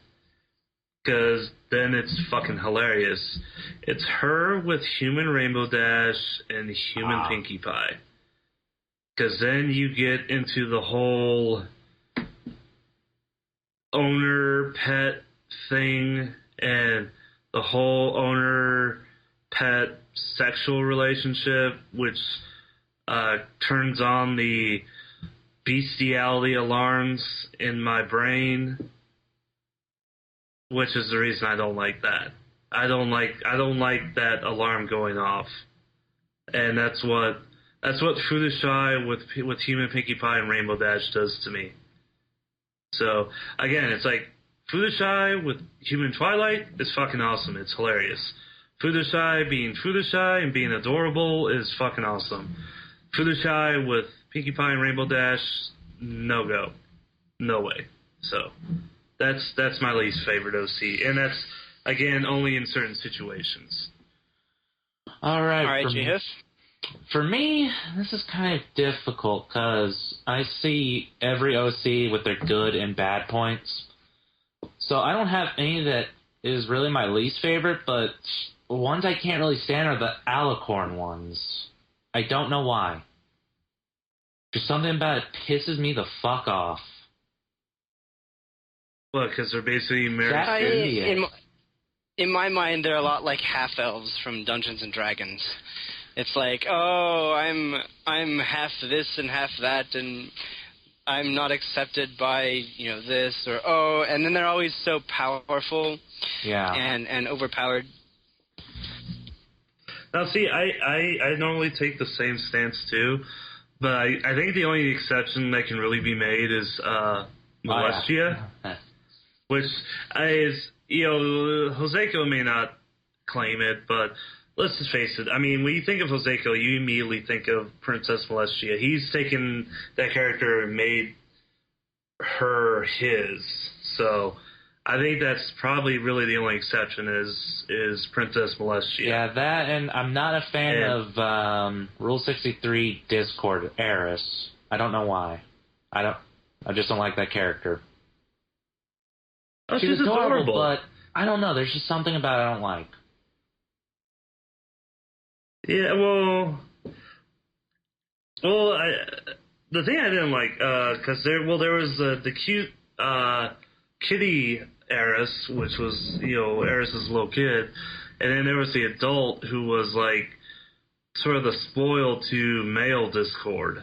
Because then it's fucking hilarious. It's her with human Rainbow Dash and human Pinkie Pie. Because then you get into the whole owner-pet thing and the whole owner-pet sexual relationship, which turns on the bestiality alarms in my brain, which is the reason I don't like that. I don't like that alarm going off, and that's what Fuda-Shy with human Pinkie Pie and Rainbow Dash does to me. So again, it's like Fuda-Shy with human Twilight is fucking awesome. It's hilarious. Fuda-Shy being Fuda-Shy and being adorable is fucking awesome. Fuda-Shy with Pinkie Pie and Rainbow Dash, no go. No way. So that's my least favorite OC. And that's, again, only in certain situations. All right, J-Hiff. For me, this is kind of difficult because I see every OC with their good and bad points. So I don't have any that is really my least favorite, but ones I can't really stand are the Alicorn ones. I don't know why. There's something about it pisses me the fuck off. What, because they're basically married? In my mind, they're a lot like half-elves from Dungeons and Dragons. It's like, oh, I'm half this and half that, and I'm not accepted by, this, or, oh, and then they're always so powerful and overpowered. Now, see, I normally take the same stance, too, but I think the only exception that can really be made is Molestia, which is, Joseko may not claim it, but let's just face it. I mean, when you think of Joseko, you immediately think of Princess Molestia. He's taken that character and made her his. So I think that's probably really the only exception is Princess Molestia. Yeah, that, and I'm not a fan of Rule 63 Discord Eris. I don't know why. I just don't like that character. Oh, she's adorable, but I don't know. There's just something about it I don't like. Yeah, the thing I didn't like, because there was the cute kitty Eris, which was Eris's little kid, and then there was the adult who was like sort of the spoil to male Discord.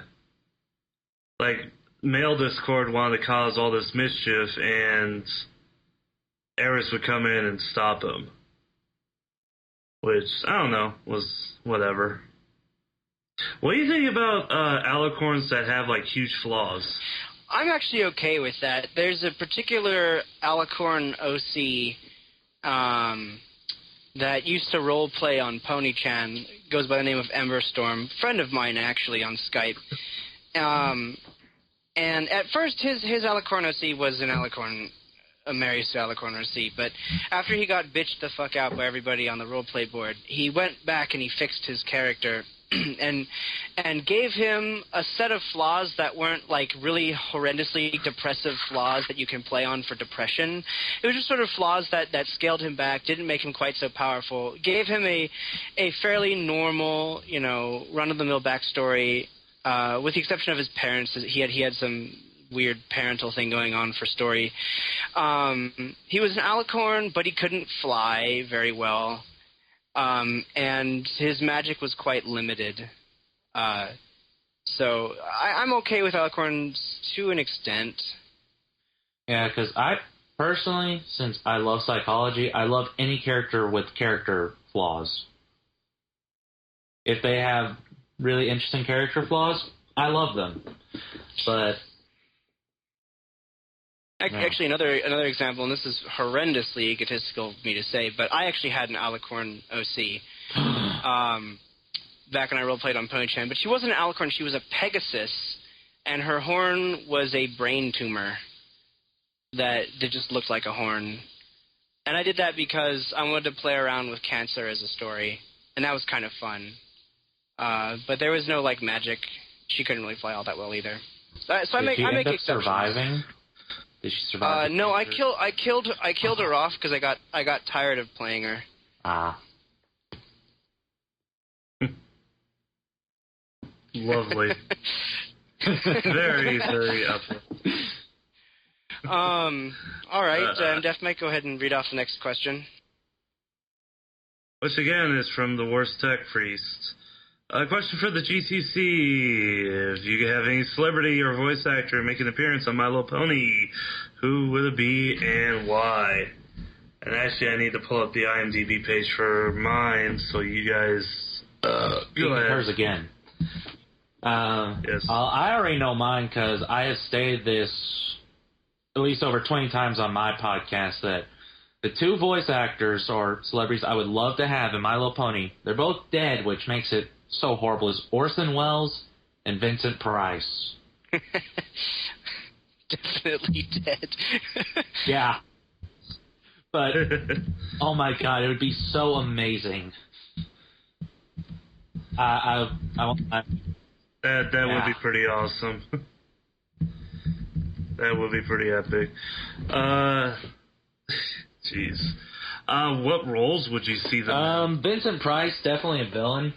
Like male Discord wanted to cause all this mischief, and Eris would come in and stop him. Which, I don't know, was whatever. What do you think about alicorns that have, like, huge flaws? I'm actually okay with that. There's a particular alicorn OC that used to role play on Pony-chan, goes by the name of Emberstorm, friend of mine actually on Skype. And at first his Alicorn OC was an Alicorn, a Marius Alicorn OC, but after he got bitched the fuck out by everybody on the roleplay board, he went back and he fixed his character and gave him a set of flaws that weren't like really horrendously depressive flaws that you can play on for depression. It was just sort of flaws that scaled him back, didn't make him quite so powerful, gave him a fairly normal, you know, run-of-the-mill backstory, with the exception of his parents. He had some weird parental thing going on for story. He was an Alicorn, but he couldn't fly very well. And his magic was quite limited. So I'm okay with Alicorns to an extent. Yeah, because I personally, since I love psychology, I love any character with character flaws. If they have really interesting character flaws, I love them. But actually, another example, and this is horrendously egotistical of me to say, but I actually had an Alicorn OC back when I roleplayed on Pony-chan. But she wasn't an Alicorn; she was a Pegasus, and her horn was a brain tumor that just looked like a horn. And I did that because I wanted to play around with cancer as a story, and that was kind of fun. But there was no like magic. She couldn't really fly all that well either. So I make exceptions. Surviving? Did she survive? No, I killed her off because I got tired of playing her. Ah. Lovely. Very, very upset. All right, Def Mike, go ahead and read off the next question. Which again is from the Worst Tech Priest. A question for the GCC. If you could have any celebrity or voice actor make an appearance on My Little Pony, who would it be and why? And actually, I need to pull up the IMDb page for mine, so you guys go ahead. Hers again. Yes. I already know mine because I have stated this at least over 20 times on my podcast that the two voice actors or celebrities I would love to have in My Little Pony, they're both dead, which makes it so horrible, is Orson Welles and Vincent Price. Definitely dead. Yeah. But, oh my god, it would be so amazing. That would be pretty awesome. That would be pretty epic. Jeez. What roles would you see them in? Vincent Price, definitely a villain.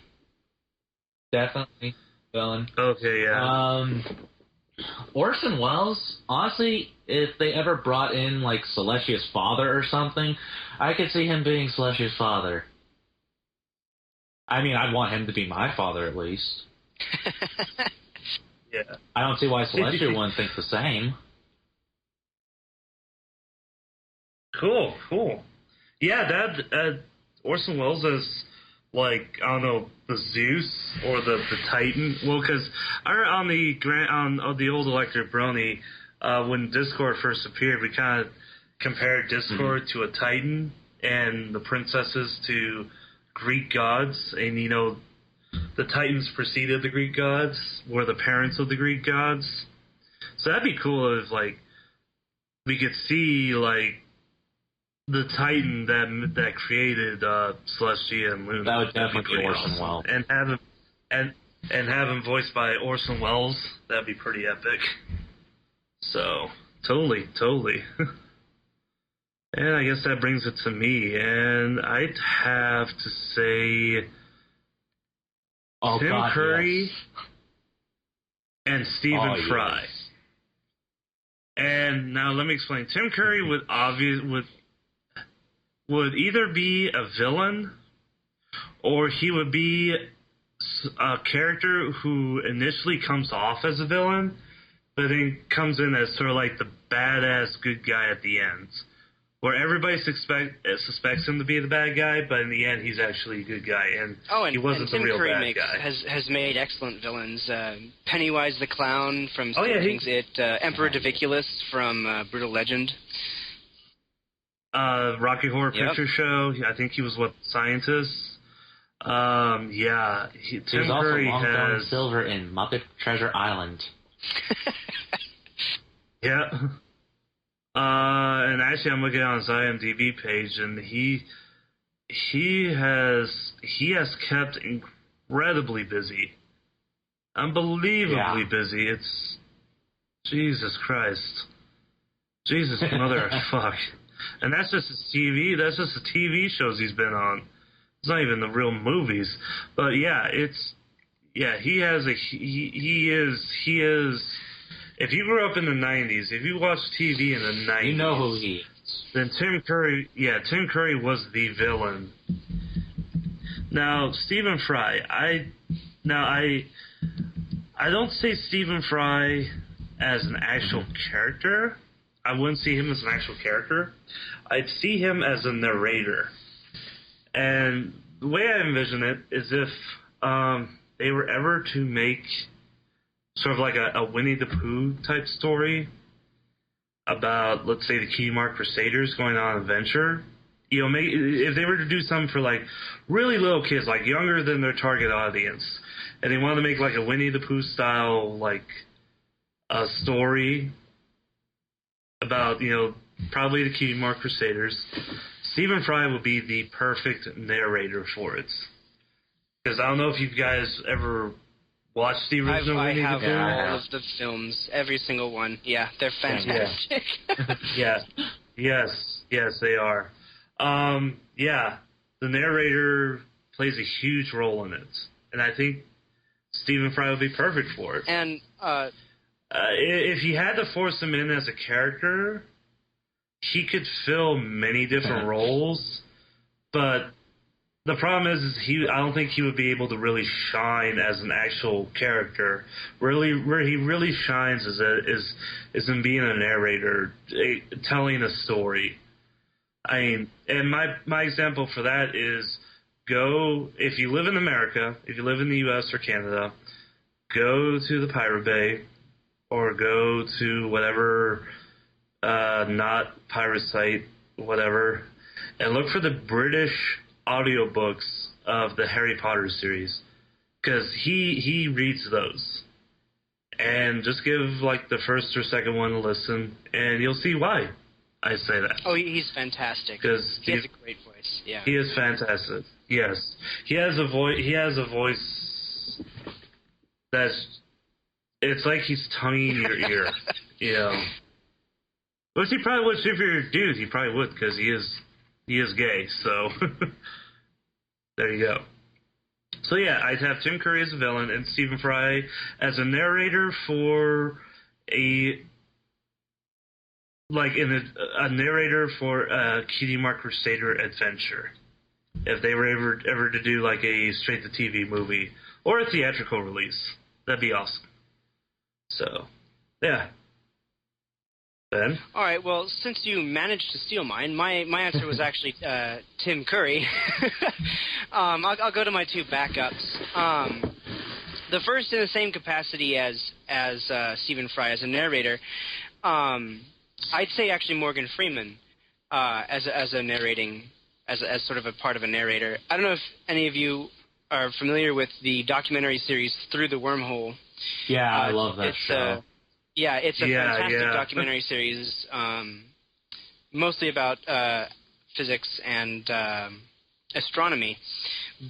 Definitely a villain. Okay, yeah. Orson Welles, honestly, if they ever brought in, like, Celestia's father or something, I could see him being Celestia's father. I mean, I'd want him to be my father, at least. Yeah. I don't see why Celestia wouldn't think the same. Cool. Yeah, that Orson Welles is like, I don't know, the Zeus or the Titan. Well, because on the old Electric Brony, when Discord first appeared, we kind of compared Discord to a Titan and the princesses to Greek gods, and you know, the Titans preceded the Greek gods, were the parents of the Greek gods. So that'd be cool if like we could see like the Titan that created Celestia and Luna. That would definitely be Orson Welles. And have him voiced by Orson Welles. That'd be pretty epic. So totally. And I guess that brings it to me, and I'd have to say Tim Curry and Stephen Fry. Yes. And now let me explain. Tim Curry would either be a villain or he would be a character who initially comes off as a villain, but then comes in as sort of like the badass good guy at the end, where everybody suspects him to be the bad guy, but in the end he's actually a good guy, and he wasn't the real bad guy. Has made excellent villains. Pennywise the Clown from Stephen King's It, Emperor Diviculus from Brutal Legend. Rocky Horror Picture Show. I think he was scientist. Tim He was also Curry long-term has silver in Muppet Treasure Island. Yeah. And actually, I'm looking on his IMDb page, and he has kept incredibly busy, unbelievably busy. It's Jesus Christ, Jesus motherfuck, and that's just his TV. That's just the TV shows he's been on. It's not even the real movies. But yeah, he is. If you grew up in the 90s, if you watched TV in the 90s, you know who he is. Then Tim Curry was the villain. Now, Stephen Fry, I don't see Stephen Fry as an actual character. I wouldn't see him as an actual character. I'd see him as a narrator. And the way I envision it is if they were ever to make sort of like a Winnie the Pooh type story about, let's say, the Cutie Mark Crusaders going on an adventure. If they were to do something for like really little kids, like younger than their target audience, and they wanted to make like a Winnie the Pooh style like a story about probably the Cutie Mark Crusaders, Stephen Fry would be the perfect narrator for it. Because I don't know if you guys ever watched the original Winnie the Pooh. I have all of the films, every single one. Yeah, they're fantastic. Yeah. Yes, they are. The narrator plays a huge role in it, and I think Stephen Fry would be perfect for it. And if you had to force him in as a character, he could fill many different roles, but the problem is I don't think he would be able to really shine as an actual character. Really, where he really shines is in being a narrator, telling a story. I mean, and my example for that is if you live in America, if you live in the U.S. or Canada, go to the Pirate Bay or go to whatever not pirate site, whatever, and look for the British audiobooks of the Harry Potter series, because he reads those, and just give like the first or second one a listen, and you'll see why I say that. Oh, he's fantastic. Because he has a great voice. Yeah, he is fantastic. Yes, he has a voice. He has a voice it's like he's tonguing your ear. Which he probably would, if you're a dude. He probably would, because he is gay. So there you go. So yeah, I'd have Tim Curry as a villain and Stephen Fry as a narrator for a narrator for a Cutie Mark Crusader adventure. If they were ever to do like a straight to TV movie or a theatrical release, that'd be awesome. So yeah. Ben? All right. Well, since you managed to steal mine, my answer was actually Tim Curry. I'll go to my two backups. The first, in the same capacity as Stephen Fry as a narrator, I'd say actually Morgan Freeman as a narrating as sort of a part of a narrator. I don't know if any of you are familiar with the documentary series Through the Wormhole. Yeah, I love that show. Yeah, it's a fantastic documentary series, mostly about physics and astronomy.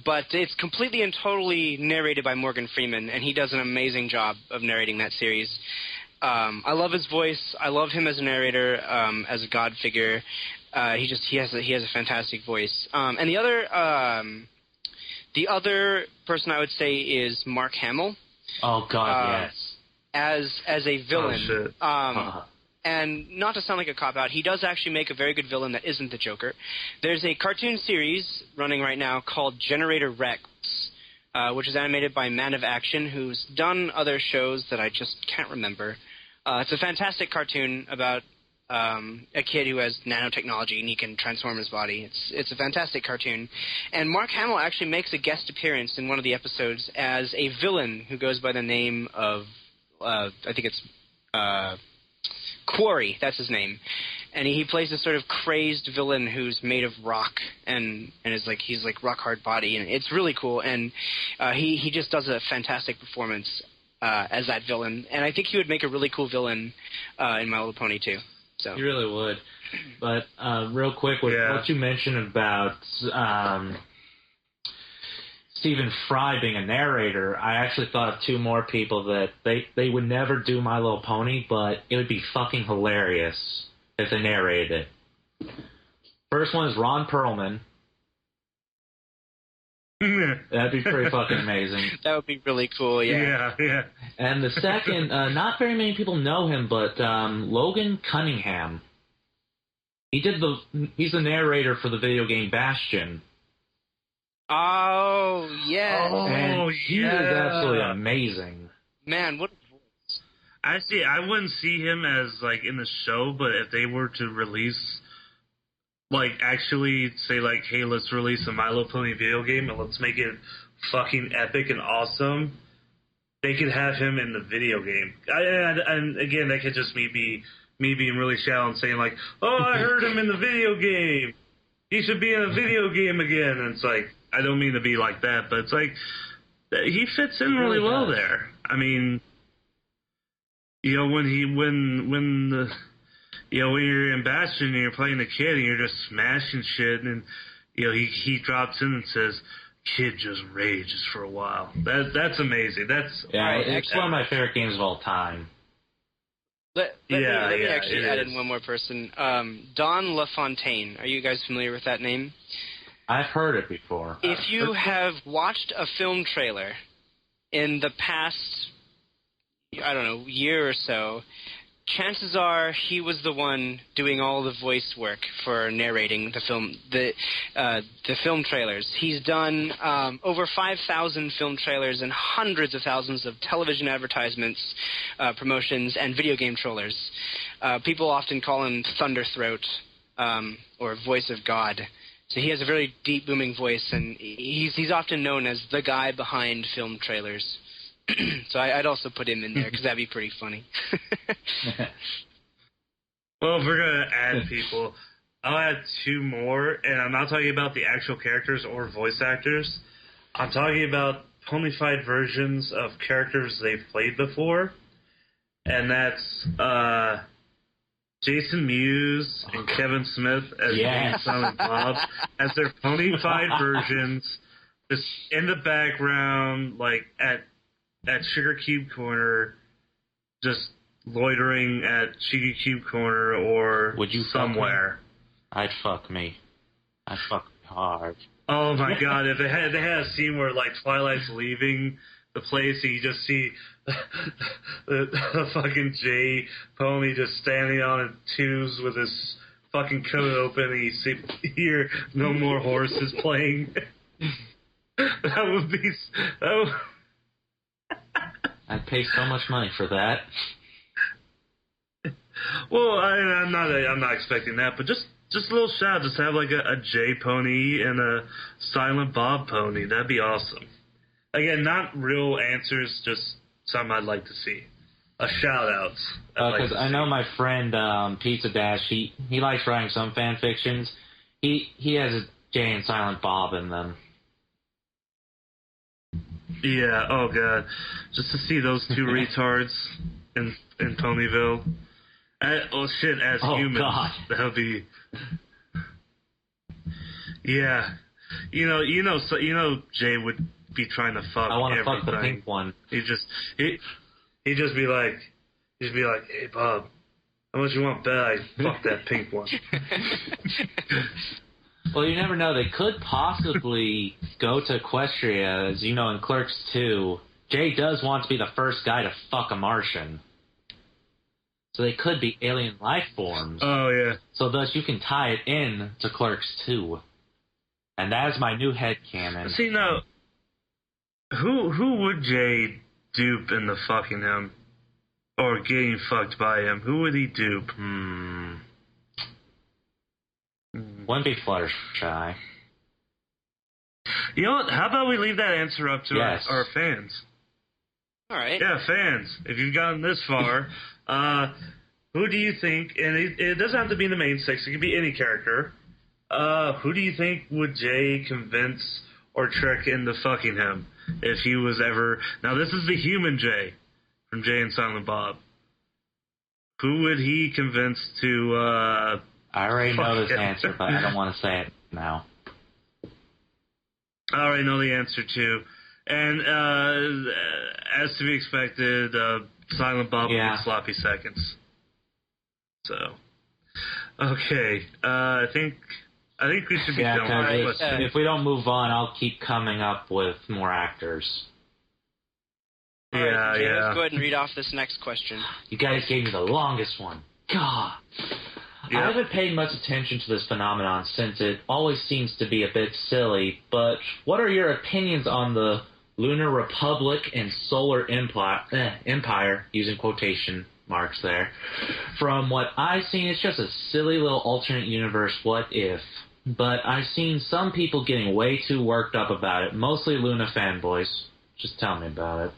But it's completely and totally narrated by Morgan Freeman, and he does an amazing job of narrating that series. I love his voice. I love him as a narrator, as a god figure. He has a fantastic voice. And the other person I would say is Mark Hamill. Oh God, yes. As a villain. Oh, shit. And not to sound like a cop-out, he does actually make a very good villain that isn't the Joker. There's a cartoon series running right now called Generator Rex, which is animated by Man of Action, who's done other shows that I just can't remember. It's a fantastic cartoon about a kid who has nanotechnology and he can transform his body. It's a fantastic cartoon. And Mark Hamill actually makes a guest appearance in one of the episodes as a villain who goes by the name of, I think it's Quarry, that's his name. and he plays this sort of crazed villain who's made of rock and is like he's like rock hard body, and it's really cool. And he just does a fantastic performance as that villain, and I think he would make a really cool villain in My Little Pony too. So he really would. But real quick, with what you mentioned about Stephen Fry being a narrator, I actually thought of two more people that they would never do My Little Pony, but it would be fucking hilarious if they narrated it. First one is Ron Perlman. That'd be pretty fucking amazing. That would be really cool, yeah. Yeah. And the second, not very many people know him, but Logan Cunningham. He's the narrator for the video game Bastion. Oh, yes. And he is absolutely amazing. Man, what a voice. I wouldn't see him as, like, in the show, but if they were to release, like, actually say, like, hey, let's release a My Little Pony video game and let's make it fucking epic and awesome, they could have him in the video game. And again, that could just be me being really shallow and saying, like, oh, I heard him in the video game. He should be in a video game again. And it's like, I don't mean to be like that, but it's like, he fits in really well there. I mean, you know, when you're in Bastion and you're playing the kid and you're just smashing shit, and, you know, he drops in and says, kid just rages for a while. That's amazing. It's one of my favorite games of all time. Let me actually add in one more person. Don LaFontaine. Are you guys familiar with that name? I've heard it before. If you have watched a film trailer in the past, I don't know, year or so, chances are he was the one doing all the voice work for narrating the film trailers. He's done over 5,000 film trailers and hundreds of thousands of television advertisements, promotions, and video game trailers. People often call him Thunderthroat or Voice of God. So he has a very deep, booming voice, and he's often known as the guy behind film trailers. So I'd also put him in there, because that'd be pretty funny. Well, if we're going to add people, I'll add two more, and I'm not talking about the actual characters or voice actors. I'm talking about ponified versions of characters they've played before, and that's Jason Mewes and Kevin Smith as Silent Bob, as their ponified versions, just in the background, like at Sugar Cube Corner, just loitering at Sugar Cube Corner or Would you somewhere. I'd fuck me. I'd fuck hard. Oh my god, if they had a scene where, like, Twilight's leaving the place and you just see the fucking J pony just standing on a twos with his fucking coat open and you hear No More Horses playing. That would I'd pay so much money for that. Well, I'm not expecting that, but just a little shout. Just have like a J pony and a Silent Bob pony. That'd be awesome. Again, not real answers, just something I'd like to see. A shout out. Because I know my friend Pizza Dash. He likes writing some fan fictions. He has a J and Silent Bob in them. Yeah, oh god. Just to see those two retards in Ponyville. As humans. God. That would be... Yeah. You know Jay would be trying to fuck everything. I want to fuck the pink one. He'd just be like, hey Bob, how much you want bet I fuck that pink one? Well, you never know. They could possibly go to Equestria. As you know, in Clerks 2, Jay does want to be the first guy to fuck a Martian. So they could be alien life forms. Oh, yeah. So thus you can tie it in to Clerks 2. And that is my new headcanon. See, now, who would Jay dupe in the fucking him? Or getting fucked by him? Who would he dupe? Wouldn't be Fluttershy. You know what? How about we leave that answer up to our fans? All right. Yeah, fans. If you've gotten this far, who do you think, and it doesn't have to be the main six, it could be any character, who do you think would Jay convince or trick into fucking him if he was ever... Now, this is the human Jay from Jay and Silent Bob. Who would he convince to... I already know this answer, but I don't want to say it now. I already know the answer, too. And as to be expected, Silent Bob would be sloppy seconds. So, okay. I think we should be done with this. If we don't move on, I'll keep coming up with more actors. All right, Jay, let's go ahead and read off this next question. You guys gave me the longest one. God. Yeah. I haven't paid much attention to this phenomenon since it always seems to be a bit silly, but what are your opinions on the Lunar Republic and Solar Empire, using quotation marks there? From what I've seen, it's just a silly little alternate universe what if. But I've seen some people getting way too worked up about it, mostly Luna fanboys, just tell me about it,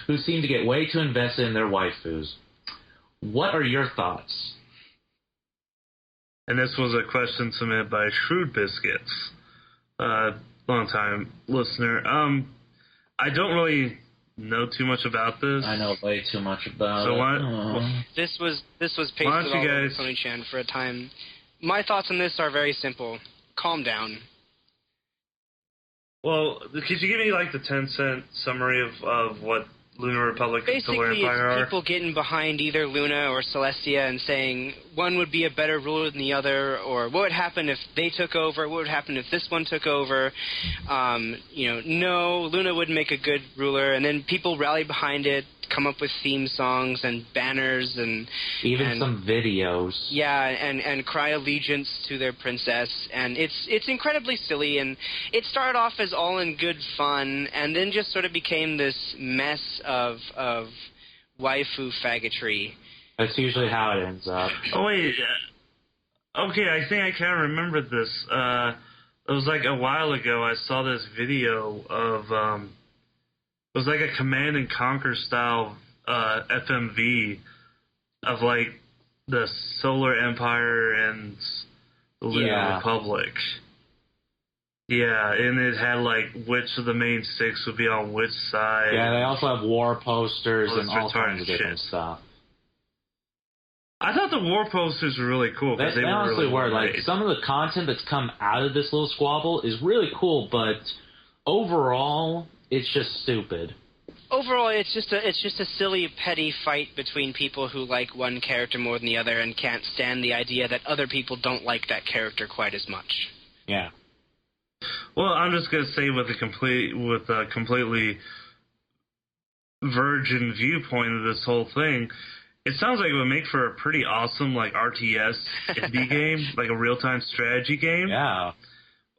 who seem to get way too invested in their waifus. What are your thoughts? And this was a question submitted by Shrewd Biscuits, long-time listener. I don't really know too much about this. I know way too much about it. This was pasted all over Tony Chan for a time. My thoughts on this are very simple. Calm down. Well, could you give me like the 10-cent summary of what Lunar Republic and Solar Empire are? Basically, it's people getting behind either Luna or Celestia and saying one would be a better ruler than the other, or what would happen if they took over, what would happen if this one took over. No, Luna wouldn't make a good ruler, and then people rally behind it, come up with theme songs and banners and even some videos. Yeah, and cry allegiance to their princess, and it's incredibly silly, and it started off as all in good fun, and then just sort of became this mess of waifu faggotry. That's usually how it ends up. Oh wait, okay, I think I kind of remember this. It was like a while ago. I saw this video of it was like a Command and Conquer style FMV of like the Solar Empire and the Lunar Republic. Yeah, and it had like which of the main six would be on which side. Yeah, they also have war posters and all kinds of different stuff. I thought the war posters were really cool because they honestly were really like some of the content that's come out of this little squabble is really cool, but overall, it's just stupid. Overall, it's just a silly, petty fight between people who like one character more than the other and can't stand the idea that other people don't like that character quite as much. Yeah. Well, I'm just gonna say with a completely virgin viewpoint of this whole thing, it sounds like it would make for a pretty awesome like RTS indie game, like a real-time strategy game. Yeah.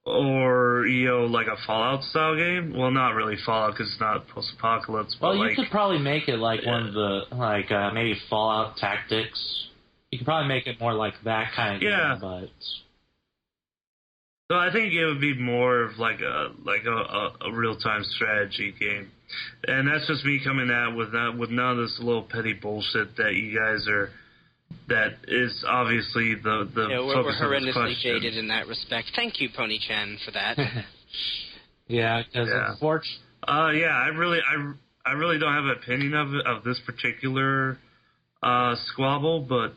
Or, like a Fallout style game. Well, not really Fallout because it's not post-apocalypse. But you could probably make it like one of the maybe Fallout Tactics. You could probably make it more like that kind of game, but. So I think it would be more of like a real-time strategy game, and that's just me coming out with none of this little petty bullshit that you guys are. That is obviously the we're focus of this horrendously question. jaded in that respect. Thank you, Pony Chan, for that. Yeah, because unfortunately. I really don't have an opinion of this particular squabble, but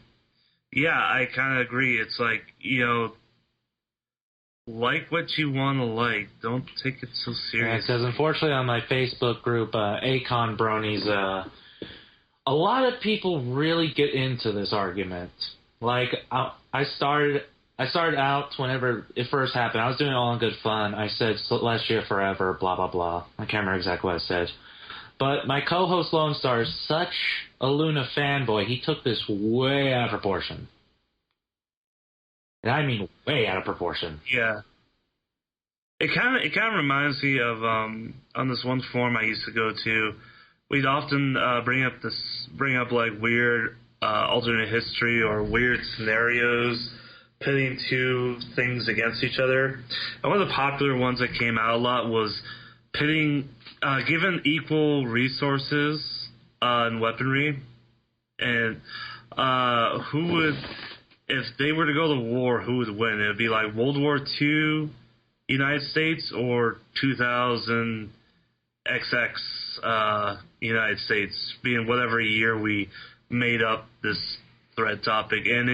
yeah, I kind of agree. It's like like what you want to like. Don't take it so serious. Because unfortunately, on my Facebook group, Akon Bronies. A lot of people really get into this argument. Like, I started out whenever it first happened. I was doing it all in good fun. I said, Celestia forever, blah, blah, blah. I can't remember exactly what I said. But my co-host Lone Star is such a Luna fanboy, he took this way out of proportion. And I mean way out of proportion. Yeah. It kind of reminds me of, on this one forum I used to go to, we'd often bring up like weird alternate history or weird scenarios, pitting two things against each other. And one of the popular ones that came out a lot was pitting, given equal resources and weaponry, and who would, if they were to go to war, who would win? It would be like World War II United States or 2000 XX United States, being whatever year we made up this thread topic. And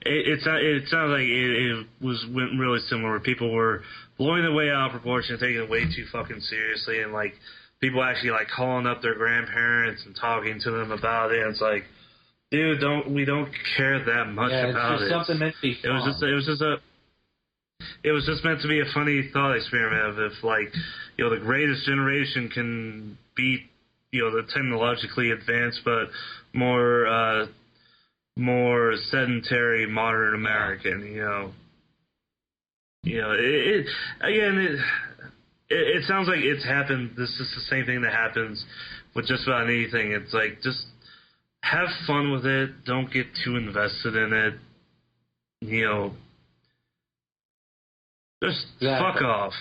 it sounds like it went really similar, where people were blowing it way out of proportion, taking it way too fucking seriously, and like people actually like calling up their grandparents and talking to them about it. And it's like, dude, we don't care that much about it. It's just something meant to be fun. It was just meant to be a funny thought experiment of if, like, you know, the greatest generation can beat, you know, the technologically advanced but more sedentary modern American. It sounds like it's happened. This is the same thing that happens with just about anything. It's like, just have fun with it. Don't get too invested in it. You know, just fuck off.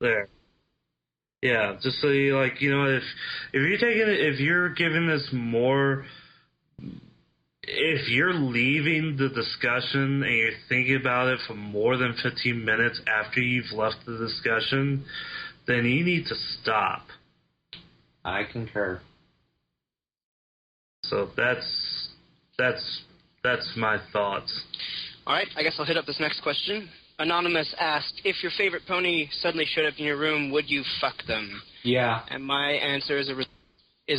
There. Yeah, just so you, like, you know, if you're giving this more, if you're leaving the discussion and you're thinking about it for more than 15 minutes after you've left the discussion, then you need to stop. I concur. So that's my thoughts. All right, I guess I'll hit up this next question. Anonymous asked, if your favorite pony suddenly showed up in your room, would you fuck them? Yeah. And my answer is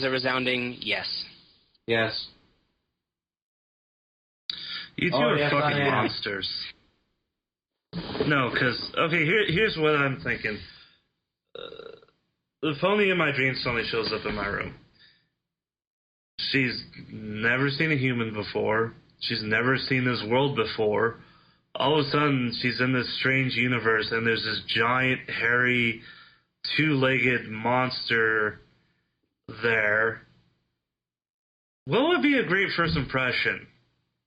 a resounding yes. Yes. You two are fucking monsters. No, because, okay, here's what I'm thinking. The pony in my dreams suddenly shows up in my room. She's never seen a human before. She's never seen this world before. All of a sudden, she's in this strange universe, and there's this giant, hairy, two-legged monster there. What would be a great first impression?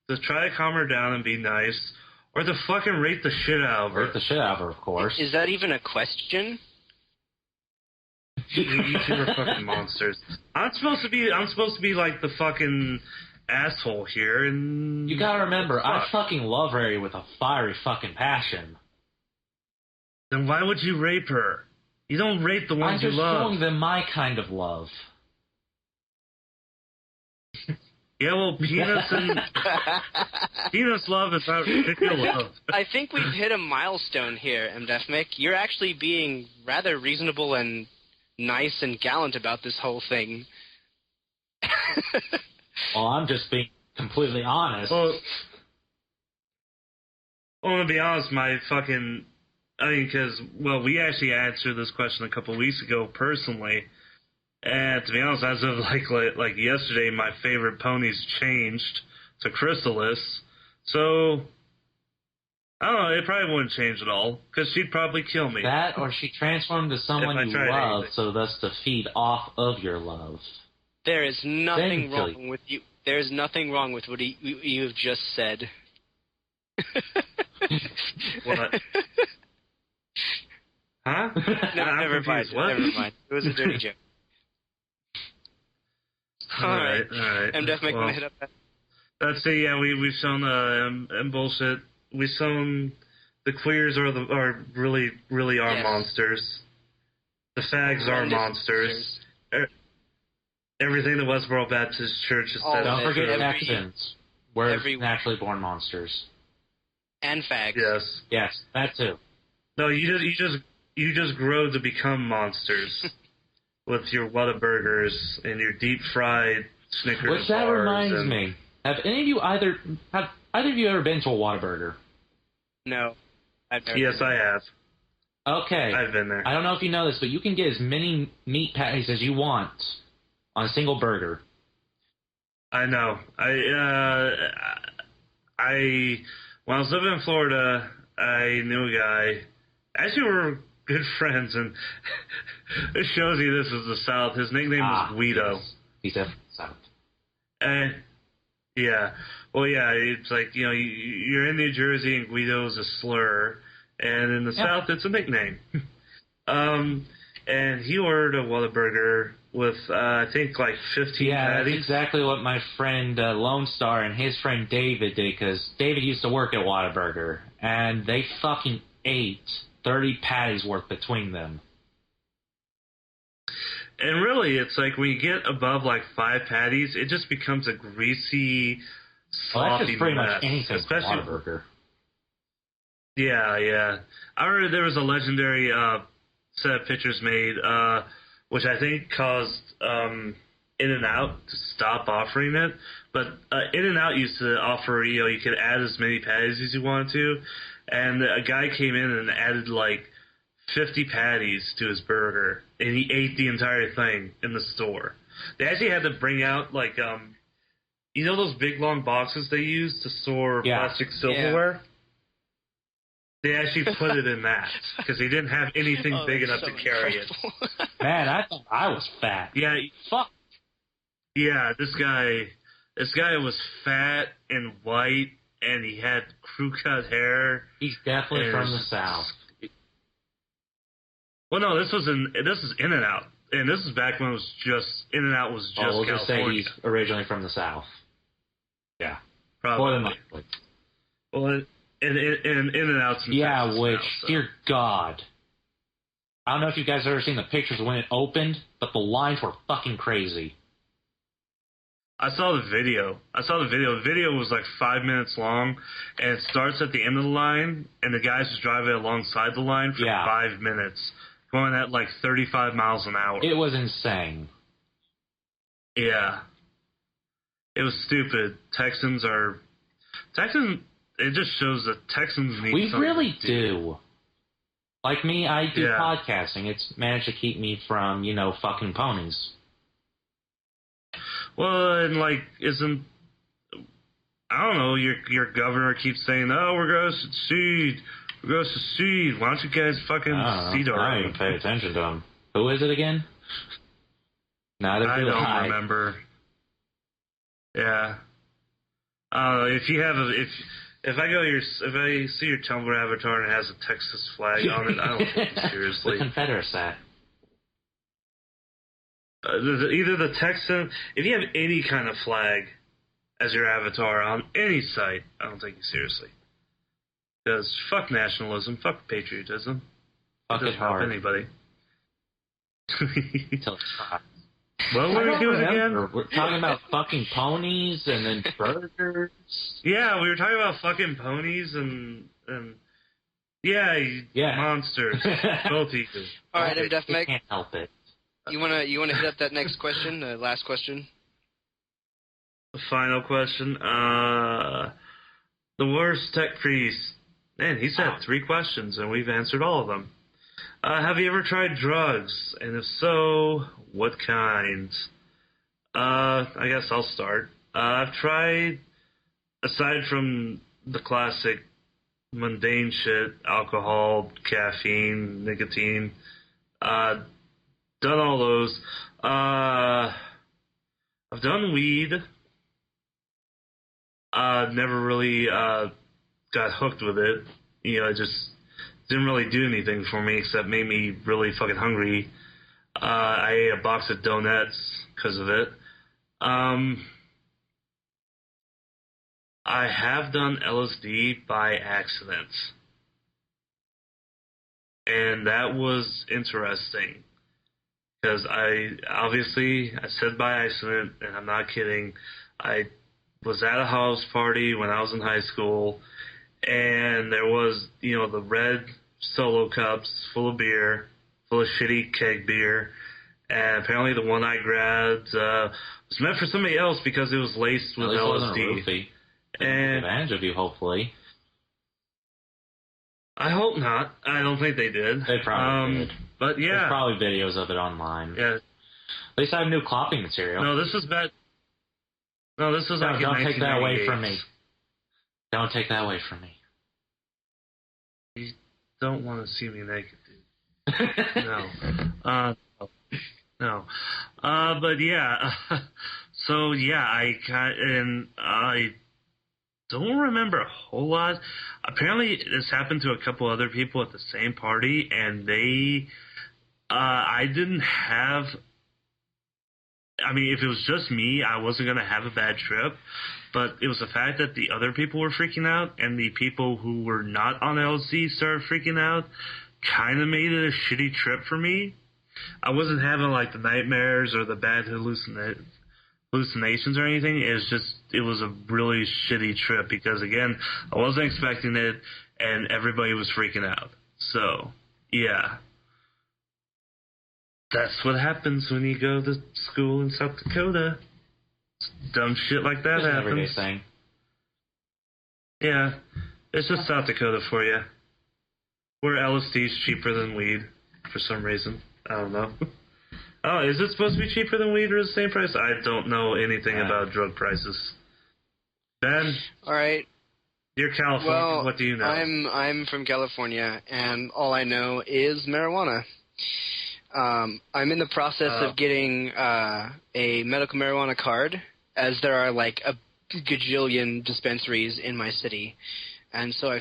To try to calm her down and be nice, or to fucking rape the shit out of her? Rape the shit out of her, of course. Is that even a question? You two are fucking monsters. I'm supposed to be like the fucking asshole here, and you gotta remember, I fucking love Rary with a fiery fucking passion. Then why would you rape her? You don't rape the ones you love. I'm just showing them my kind of love. Yeah, well, Peanuts love is not ridiculous love. I think we've hit a milestone here, MDefmic. You're actually being rather reasonable and nice and gallant about this whole thing. Well, I'm just being completely honest. Well, to be honest, because we actually answered this question a couple of weeks ago personally, and to be honest, as of like yesterday, my favorite pony's changed to Chrysalis, so I don't know, it probably wouldn't change at all, because she'd probably kill me. That, or she transformed to someone you love, so thus to feed off of your love. There is nothing wrong with you. There is nothing wrong with what you've just said. What? Huh? No, never mind. Never mind. It was a dirty joke. All right. MDefmic, want to hit up that? Let's see. Yeah, we've shown and bullshit. We've shown the queers are really monsters. The fags are monsters. Everything the Westboro Baptist Church has said. Don't forget Texans. We're naturally born monsters. And fags. Yes. Yes, that too. No, you just grow to become monsters with your Whataburgers and your deep fried Snickers Which that bars. Reminds me. Have either of you ever been to a Whataburger? No. I've never Yes, I have. Okay. I've been there. I don't know if you know this, but you can get as many meat patties as you want on a single burger. I know. When I was living in Florida, I knew a guy. Actually, we were good friends, and this shows you this is the South. His nickname was Guido. He said South. Yeah. Well, yeah, it's like, you know, you're in New Jersey, and Guido is a slur, and in the South, it's a nickname. and he ordered a Whataburger with, I think, like 15 Yeah, patties. that's exactly what my friend Lone Star and his friend David did, because David used to work at Whataburger, and they fucking ate 30 patties worth between them. And really, it's like when you get above like 5 patties, it just becomes a greasy, sloppy Well, that's just pretty mess. much anything Especially Whataburger. Yeah, yeah. I remember there was a legendary set of pictures made, which I think caused In-N-Out to stop offering it. But In-N-Out used to offer, you could add as many patties as you wanted to. And a guy came in and added like 50 patties to his burger, and he ate the entire thing in the store. They actually had to bring out like, those big long boxes they use to store plastic silverware? Yeah. They actually put it in that because they didn't have anything big enough to carry it. Man, I thought I was fat. Yeah, fuck. Yeah, this guy was fat and white, and he had crew cut hair. He's definitely from the South. Well, no, this is In-N-Out, and this is back when it was just In-N-Out was just we'll California. Just say he's originally from the South. Yeah, probably. More than likely. Well, and In-N-Out's in Texas which, now, so. Dear God. I don't know if you guys have ever seen the pictures when it opened, but the lines were fucking crazy. I saw the video. The video was like 5 minutes long, and it starts at the end of the line, and the guy's just driving alongside the line for 5 minutes, going at like 35 miles an hour. It was insane. Yeah. It was stupid. It just shows that Texans need We something really to do. do. Like me, I do podcasting. It's managed to keep me from, fucking ponies. Well, and like, I don't know, your governor keeps saying, oh, we're going to secede. Why don't you guys fucking secede already? I don't even pay attention to him. Who is it again? I don't remember. Yeah. If I see your Tumblr avatar and it has a Texas flag on it, I don't take you seriously. The Confederate hat. Either the Texan, if you have any kind of flag as your avatar on any site, I don't take you seriously. Because fuck nationalism, fuck patriotism. Fuck it hard. Help anybody. Till it's hot. What were we doing again? We're talking about fucking ponies and then burgers. Yeah, we were talking about fucking ponies and monsters. Both of you. All right, I'm Def Meg. Can't help it. You wanna hit up that next question, last question? The final question. The worst tech priest. Man, he's had 3 questions and we've answered all of them. Have you ever tried drugs? And if so, what kind? I guess I'll start. I've tried, aside from the classic mundane shit, alcohol, caffeine, nicotine, done all those. I've done weed. Never really got hooked with it. It just didn't really do anything for me except made me really fucking hungry. I ate a box of donuts because of it. I have done LSD by accident. And that was interesting. Because I said by accident, and I'm not kidding, I was at a house party when I was in high school, and there was, the red Solo cups full of beer, full of shitty keg beer, and apparently the one I grabbed was meant for somebody else because it was laced with LSD. And advantage of you, hopefully. I hope not. I don't think they did. They probably did. But yeah. There's probably videos of it online. Yeah. At least I have new clopping material. No, this is bad. No, this is like don't take that away from me. Don't take that away from me. You don't want to see me naked, dude. No. No. But yeah. So yeah, I don't remember a whole lot. Apparently, this happened to a couple other people at the same party, and they I didn't have. I mean, if it was just me, I wasn't going to have a bad trip. But it was the fact that the other people were freaking out, and the people who were not on LSD started freaking out, kind of made it a shitty trip for me. I wasn't having, like, the nightmares or the bad hallucinations or anything. It was a really shitty trip because, again, I wasn't expecting it, and everybody was freaking out. So, yeah. That's what happens when you go to school in South Dakota. Dumb shit like that happens. Everyday thing. Yeah, it's just South Dakota for you. Where LSD's cheaper than weed for some reason. I don't know. Oh, is it supposed to be cheaper than weed or the same price? I don't know anything about drug prices. Ben? All right. You're California. Well, what do you know? I'm from California, and all I know is marijuana. I'm in the process of getting a medical marijuana card, as there are like a gajillion dispensaries in my city, and so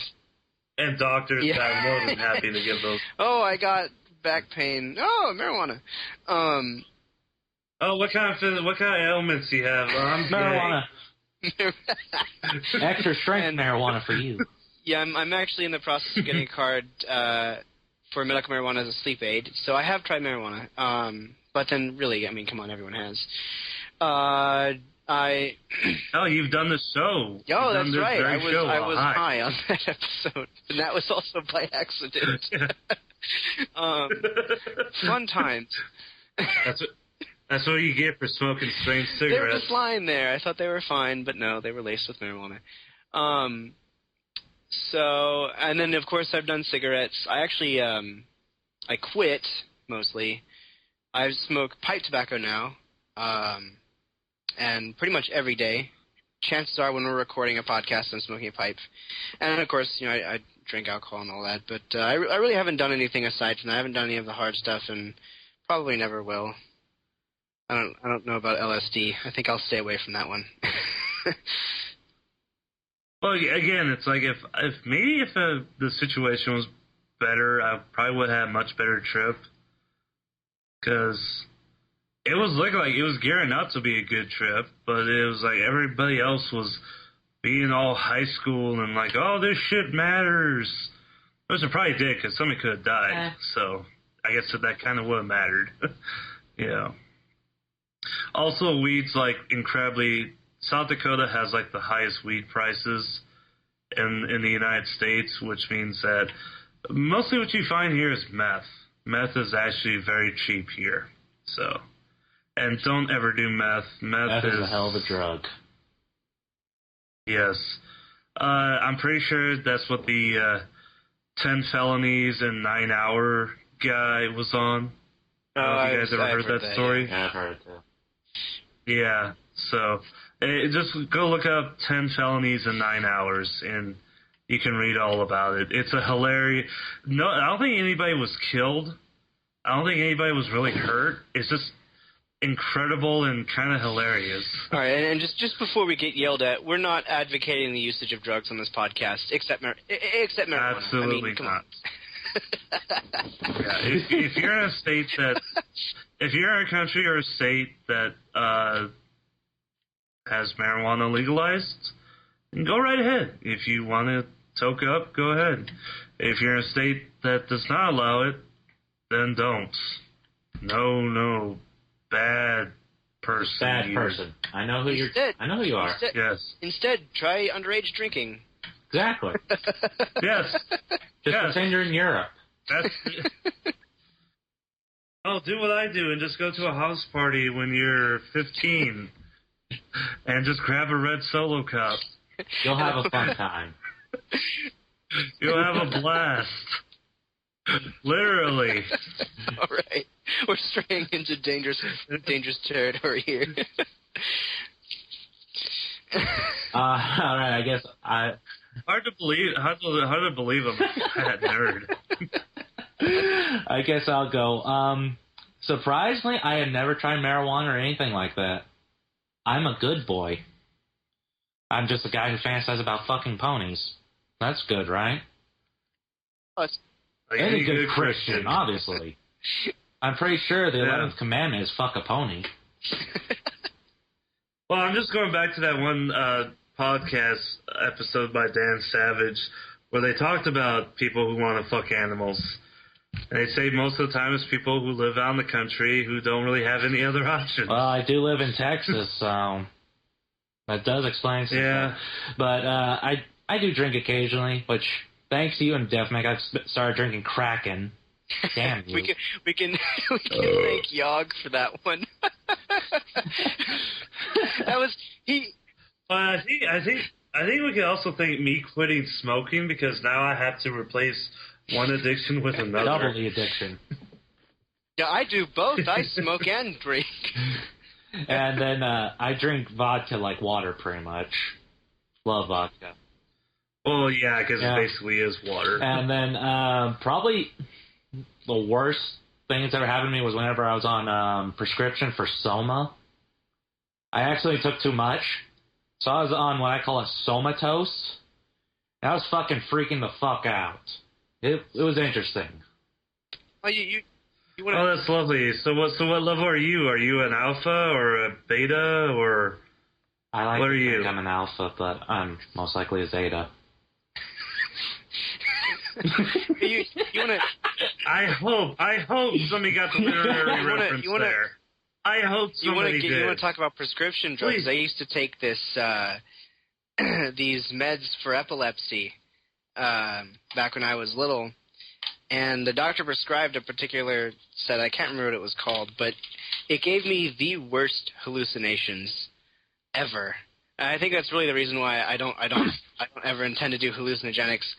and doctors are more than happy to give those. Oh, I got back pain. Oh, marijuana. Oh, what kind of ailments do you have? Marijuana. Extra strength marijuana for you. Yeah, I'm actually in the process of getting a card for medical marijuana as a sleep aid. So I have tried marijuana. But then really, I mean, come on, everyone has. Oh, you've done the show. Oh, that's right. I was high on that episode. And that was also by accident. Fun times. That's what you get for smoking strange cigarettes. They were just lying there. I thought they were fine, but no, they were laced with marijuana. So, and then of course I've done cigarettes. I actually, I quit mostly. I smoke pipe tobacco now, and pretty much every day. Chances are when we're recording a podcast, I'm smoking a pipe. And of course, you know, I drink alcohol and all that, but I really haven't done anything aside from that. I haven't done any of the hard stuff, and probably never will. I don't know about LSD. I think I'll stay away from that one. Well, again, it's like if the situation was better, I probably would have a much better trip. Because it was looking like it was gearing up to be a good trip, but it was like everybody else was being all high school and like, oh, this shit matters. Which it probably did, because somebody could have died. So I guess that kind of would have mattered. Yeah. Also, weed's like incredibly. South Dakota has like the highest weed prices in the United States, which means that mostly what you find here is meth. Meth is actually very cheap here. So, and don't ever do meth. Meth is a hell of a drug. Yes. I'm pretty sure that's what the 10 felonies in 9 hour guy was on. Oh, have you guys ever heard that story? Yeah, I've heard it too. Yeah, so just go look up 10 felonies in 9 hours, and you can read all about it. It's a hilarious... No, I don't think anybody was killed. I don't think anybody was really hurt. It's just incredible and kind of hilarious. All right, and just before we get yelled at, we're not advocating the usage of drugs on this podcast, except marijuana. Absolutely not. Yeah, if you're in a state that... If you're in a country or a state that has marijuana legalized, go right ahead. If you want to toke up, go ahead. If you're in a state that does not allow it, then don't. No, bad person. Bad person. I know who you are. Yes. Instead, try underage drinking. Exactly. Yes. Just pretend you're in Europe. That's... Oh, do what I do and just go to a house party when you're 15 and just grab a red Solo cup. You'll have a fun time. You'll have a blast. Literally. All right. We're straying into dangerous territory here. All right, I guess Hard to believe I'm a fat nerd. I guess I'll go. Surprisingly, I had never tried marijuana or anything like that. I'm a good boy. I'm just a guy who fantasizes about fucking ponies. That's good, right? Oh, and a good Christian, obviously. I'm pretty sure the 11th commandment is fuck a pony. Well, I'm just going back to that one podcast episode by Dan Savage where they talked about people who want to fuck animals. And they say most of the time it's people who live out in the country who don't really have any other options. Well, I do live in Texas, so that does explain some stuff. But I do drink occasionally, which, thanks to you and Deathmake, I've started drinking Kraken. Damn you. we can thank Yogg for that one. That was he. I think we can also thank me quitting smoking because now I have to replace one addiction with another. Double the addiction. Yeah, I do both. I smoke and drink. And then I drink vodka like water, pretty much. Love vodka. Well, yeah, because it basically is water. And then probably the worst thing that's ever happened to me was whenever I was on prescription for Soma. I actually took too much. So I was on what I call a somatose. And I was fucking freaking the fuck out. It was interesting. Oh, you wanna... Oh, that's lovely. So what level are you? Are you an alpha or a beta or I like what to are you? think I'm an alpha, but I'm most likely a zeta. you wanna... I hope somebody got the literary reference there. I hope somebody did. You want to talk about prescription drugs? Please. I used to take this these meds for epilepsy back when I was little, and the doctor prescribed a particular set. I can't remember what it was called, but it gave me the worst hallucinations ever. And I think that's really the reason why I don't ever intend to do hallucinogenics,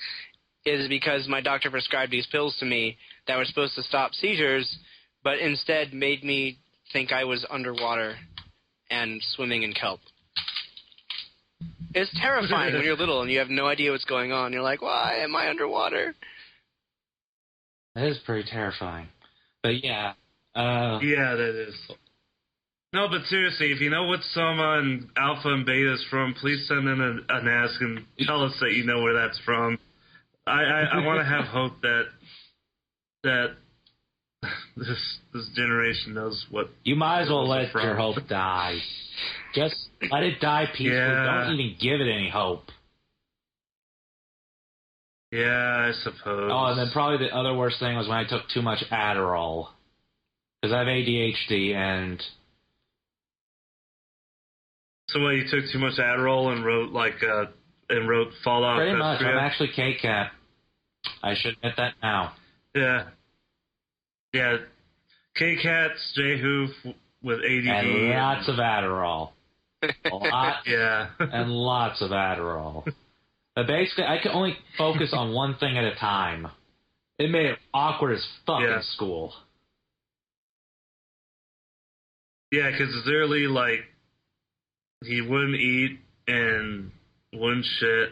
is because my doctor prescribed these pills to me that were supposed to stop seizures, but instead made me think I was underwater and swimming in kelp. It's terrifying when you're little and you have no idea what's going on. You're like, why am I underwater? That is pretty terrifying. But yeah. Yeah, that is. No, but seriously, if you know what Soma and Alpha and Beta is from, please send in an ask and tell us that you know where that's from. I want to have hope that this generation knows what. You might as well let your hope die. Just let it die peacefully. Yeah. Don't even give it any hope. Yeah, I suppose. Oh, and then probably the other worst thing was when I took too much Adderall. Because I have ADHD and... So what, you took too much Adderall and wrote Fallout? Pretty much. I'm actually K-Cat. I should admit that now. Yeah. Yeah. K-Cats, J-Hoof with ADD. And lots of Adderall. A lot. Yeah. And lots of Adderall. But basically, I could only focus on one thing at a time. It made it awkward as fuck in school. Yeah, because it's literally like he wouldn't eat and wouldn't shit.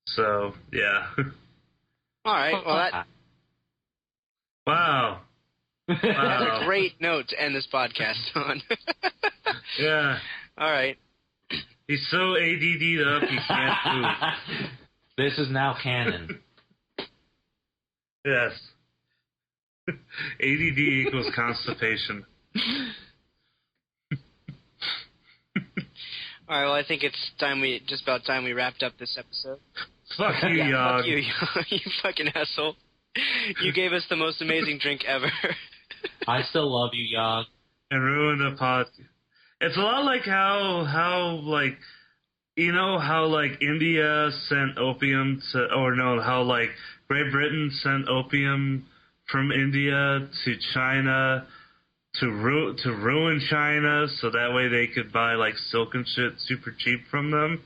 So, yeah. All right, well, that... Wow. That's a great note to end this podcast on. Yeah. All right. He's so ADD'd up he can't move. This is now canon. Yes. ADD equals constipation. All right, well, I think it's just about time we wrapped up this episode. Fuck you, Yogg. Fuck you, you fucking asshole. You gave us the most amazing drink ever. I still love you, Yogg. And ruined the pod. It's a lot like how like, you know how like India sent opium to, or no, how like Great Britain sent opium from India to China to ruin China so that way they could buy like silk and shit super cheap from them.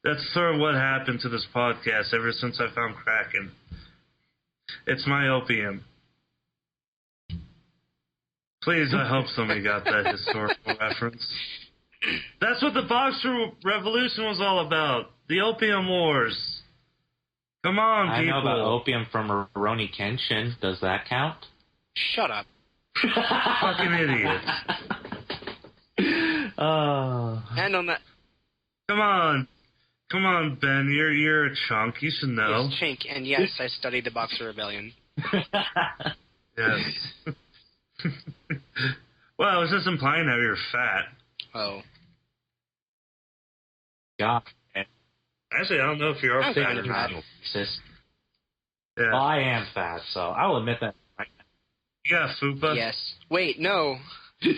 That's sort of what happened to this podcast ever since I found Kraken. It's my opium. Please, I hope somebody got that historical reference. That's what the Boxer Revolution was all about. The Opium Wars. Come on, people. I know about opium from Rurouni Kenshin. Does that count? Shut up. Fucking idiots. And on that... Come on, Ben. You're a chunk. You should know. Yes, chink. And yes, I studied the Boxer Rebellion. Yes. I was just implying that you're fat. Oh. God. Actually, I don't know if you're I'm fat fat or and not. Sis. Yeah. Well, I am fat, so I will admit that. You got fupa? Yes. Wait, no. You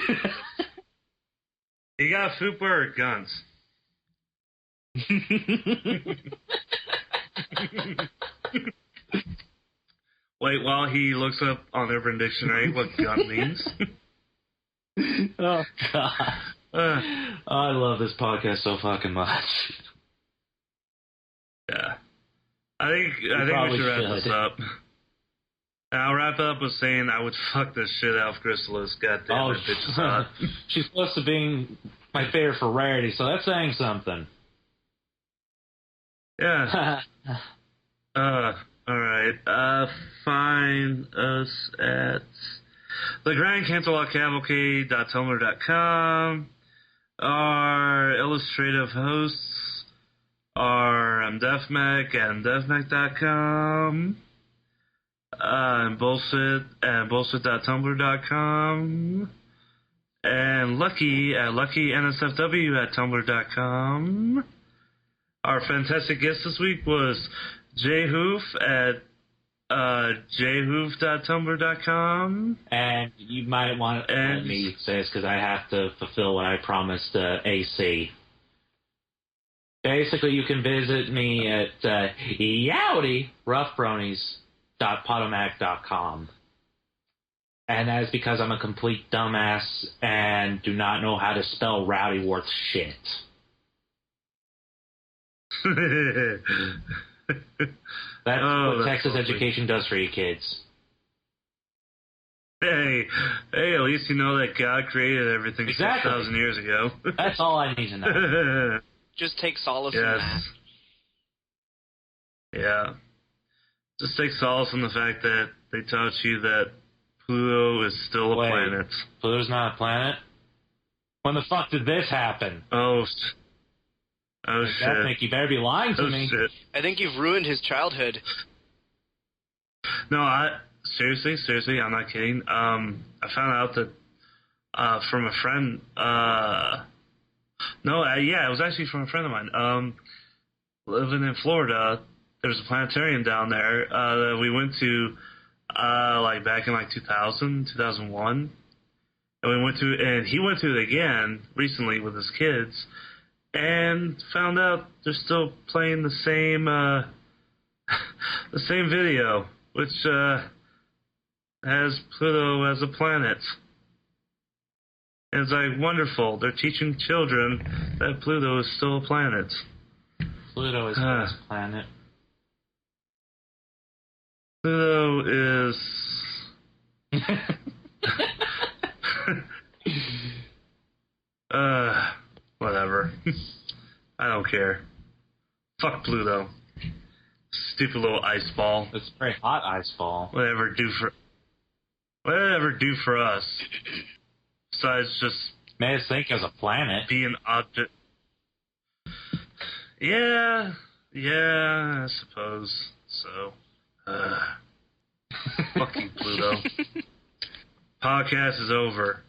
got fupa or guns? Wait, while he looks up on Urban Dictionary what gun means. Oh, God. I love this podcast so fucking much. Yeah. I think we should wrap this up. And I'll wrap up with saying I would fuck the shit out of Chrysalis. Goddamn, that bitch is hot. She's close to being my favorite for rarity, so that's saying something. Yeah. Alright. Find us at the Grand Canterlot Cavalcade.tumblr.com. Our illustrative hosts are Deathmech at deathmech.com. And bullshit at bullshit.tumblr.com. And Lucky at luckynsfw@tumblr.com. Our fantastic guest this week was jhoof at jhoof.tumblr.com. And you might want to let me say this because I have to fulfill what I promised AC. Basically, you can visit me at yowdyroughbronies.potomac.com. And that is because I'm a complete dumbass and do not know how to spell rowdy worth shit. That's what Texas education does for you kids. Hey, at least you know that God created everything 6,000 years ago. That's all I need to know. Just take solace in that. Yeah. Just take solace in the fact that they taught you that Pluto is still a planet. Pluto's not a planet? When the fuck did this happen? Oh shit. Nick, you better be lying to me. Shit. I think you've ruined his childhood. No, seriously, I'm not kidding. I found out that from a friend. It was actually from a friend of mine. Living in Florida, there's a planetarium down there that we went to, back in 2000, 2001. And he went to it again recently with his kids, and found out they're still playing the same video, which has Pluto as a planet. And it's wonderful. They're teaching children that Pluto is still a planet. Pluto is a planet. Pluto is... whatever. I don't care. Fuck Pluto. Stupid little ice ball. It's a very hot ice ball. Whatever do for us. Besides just... Made us think as a planet. Be an object. Yeah, I suppose. So, fucking Pluto. Podcast is over.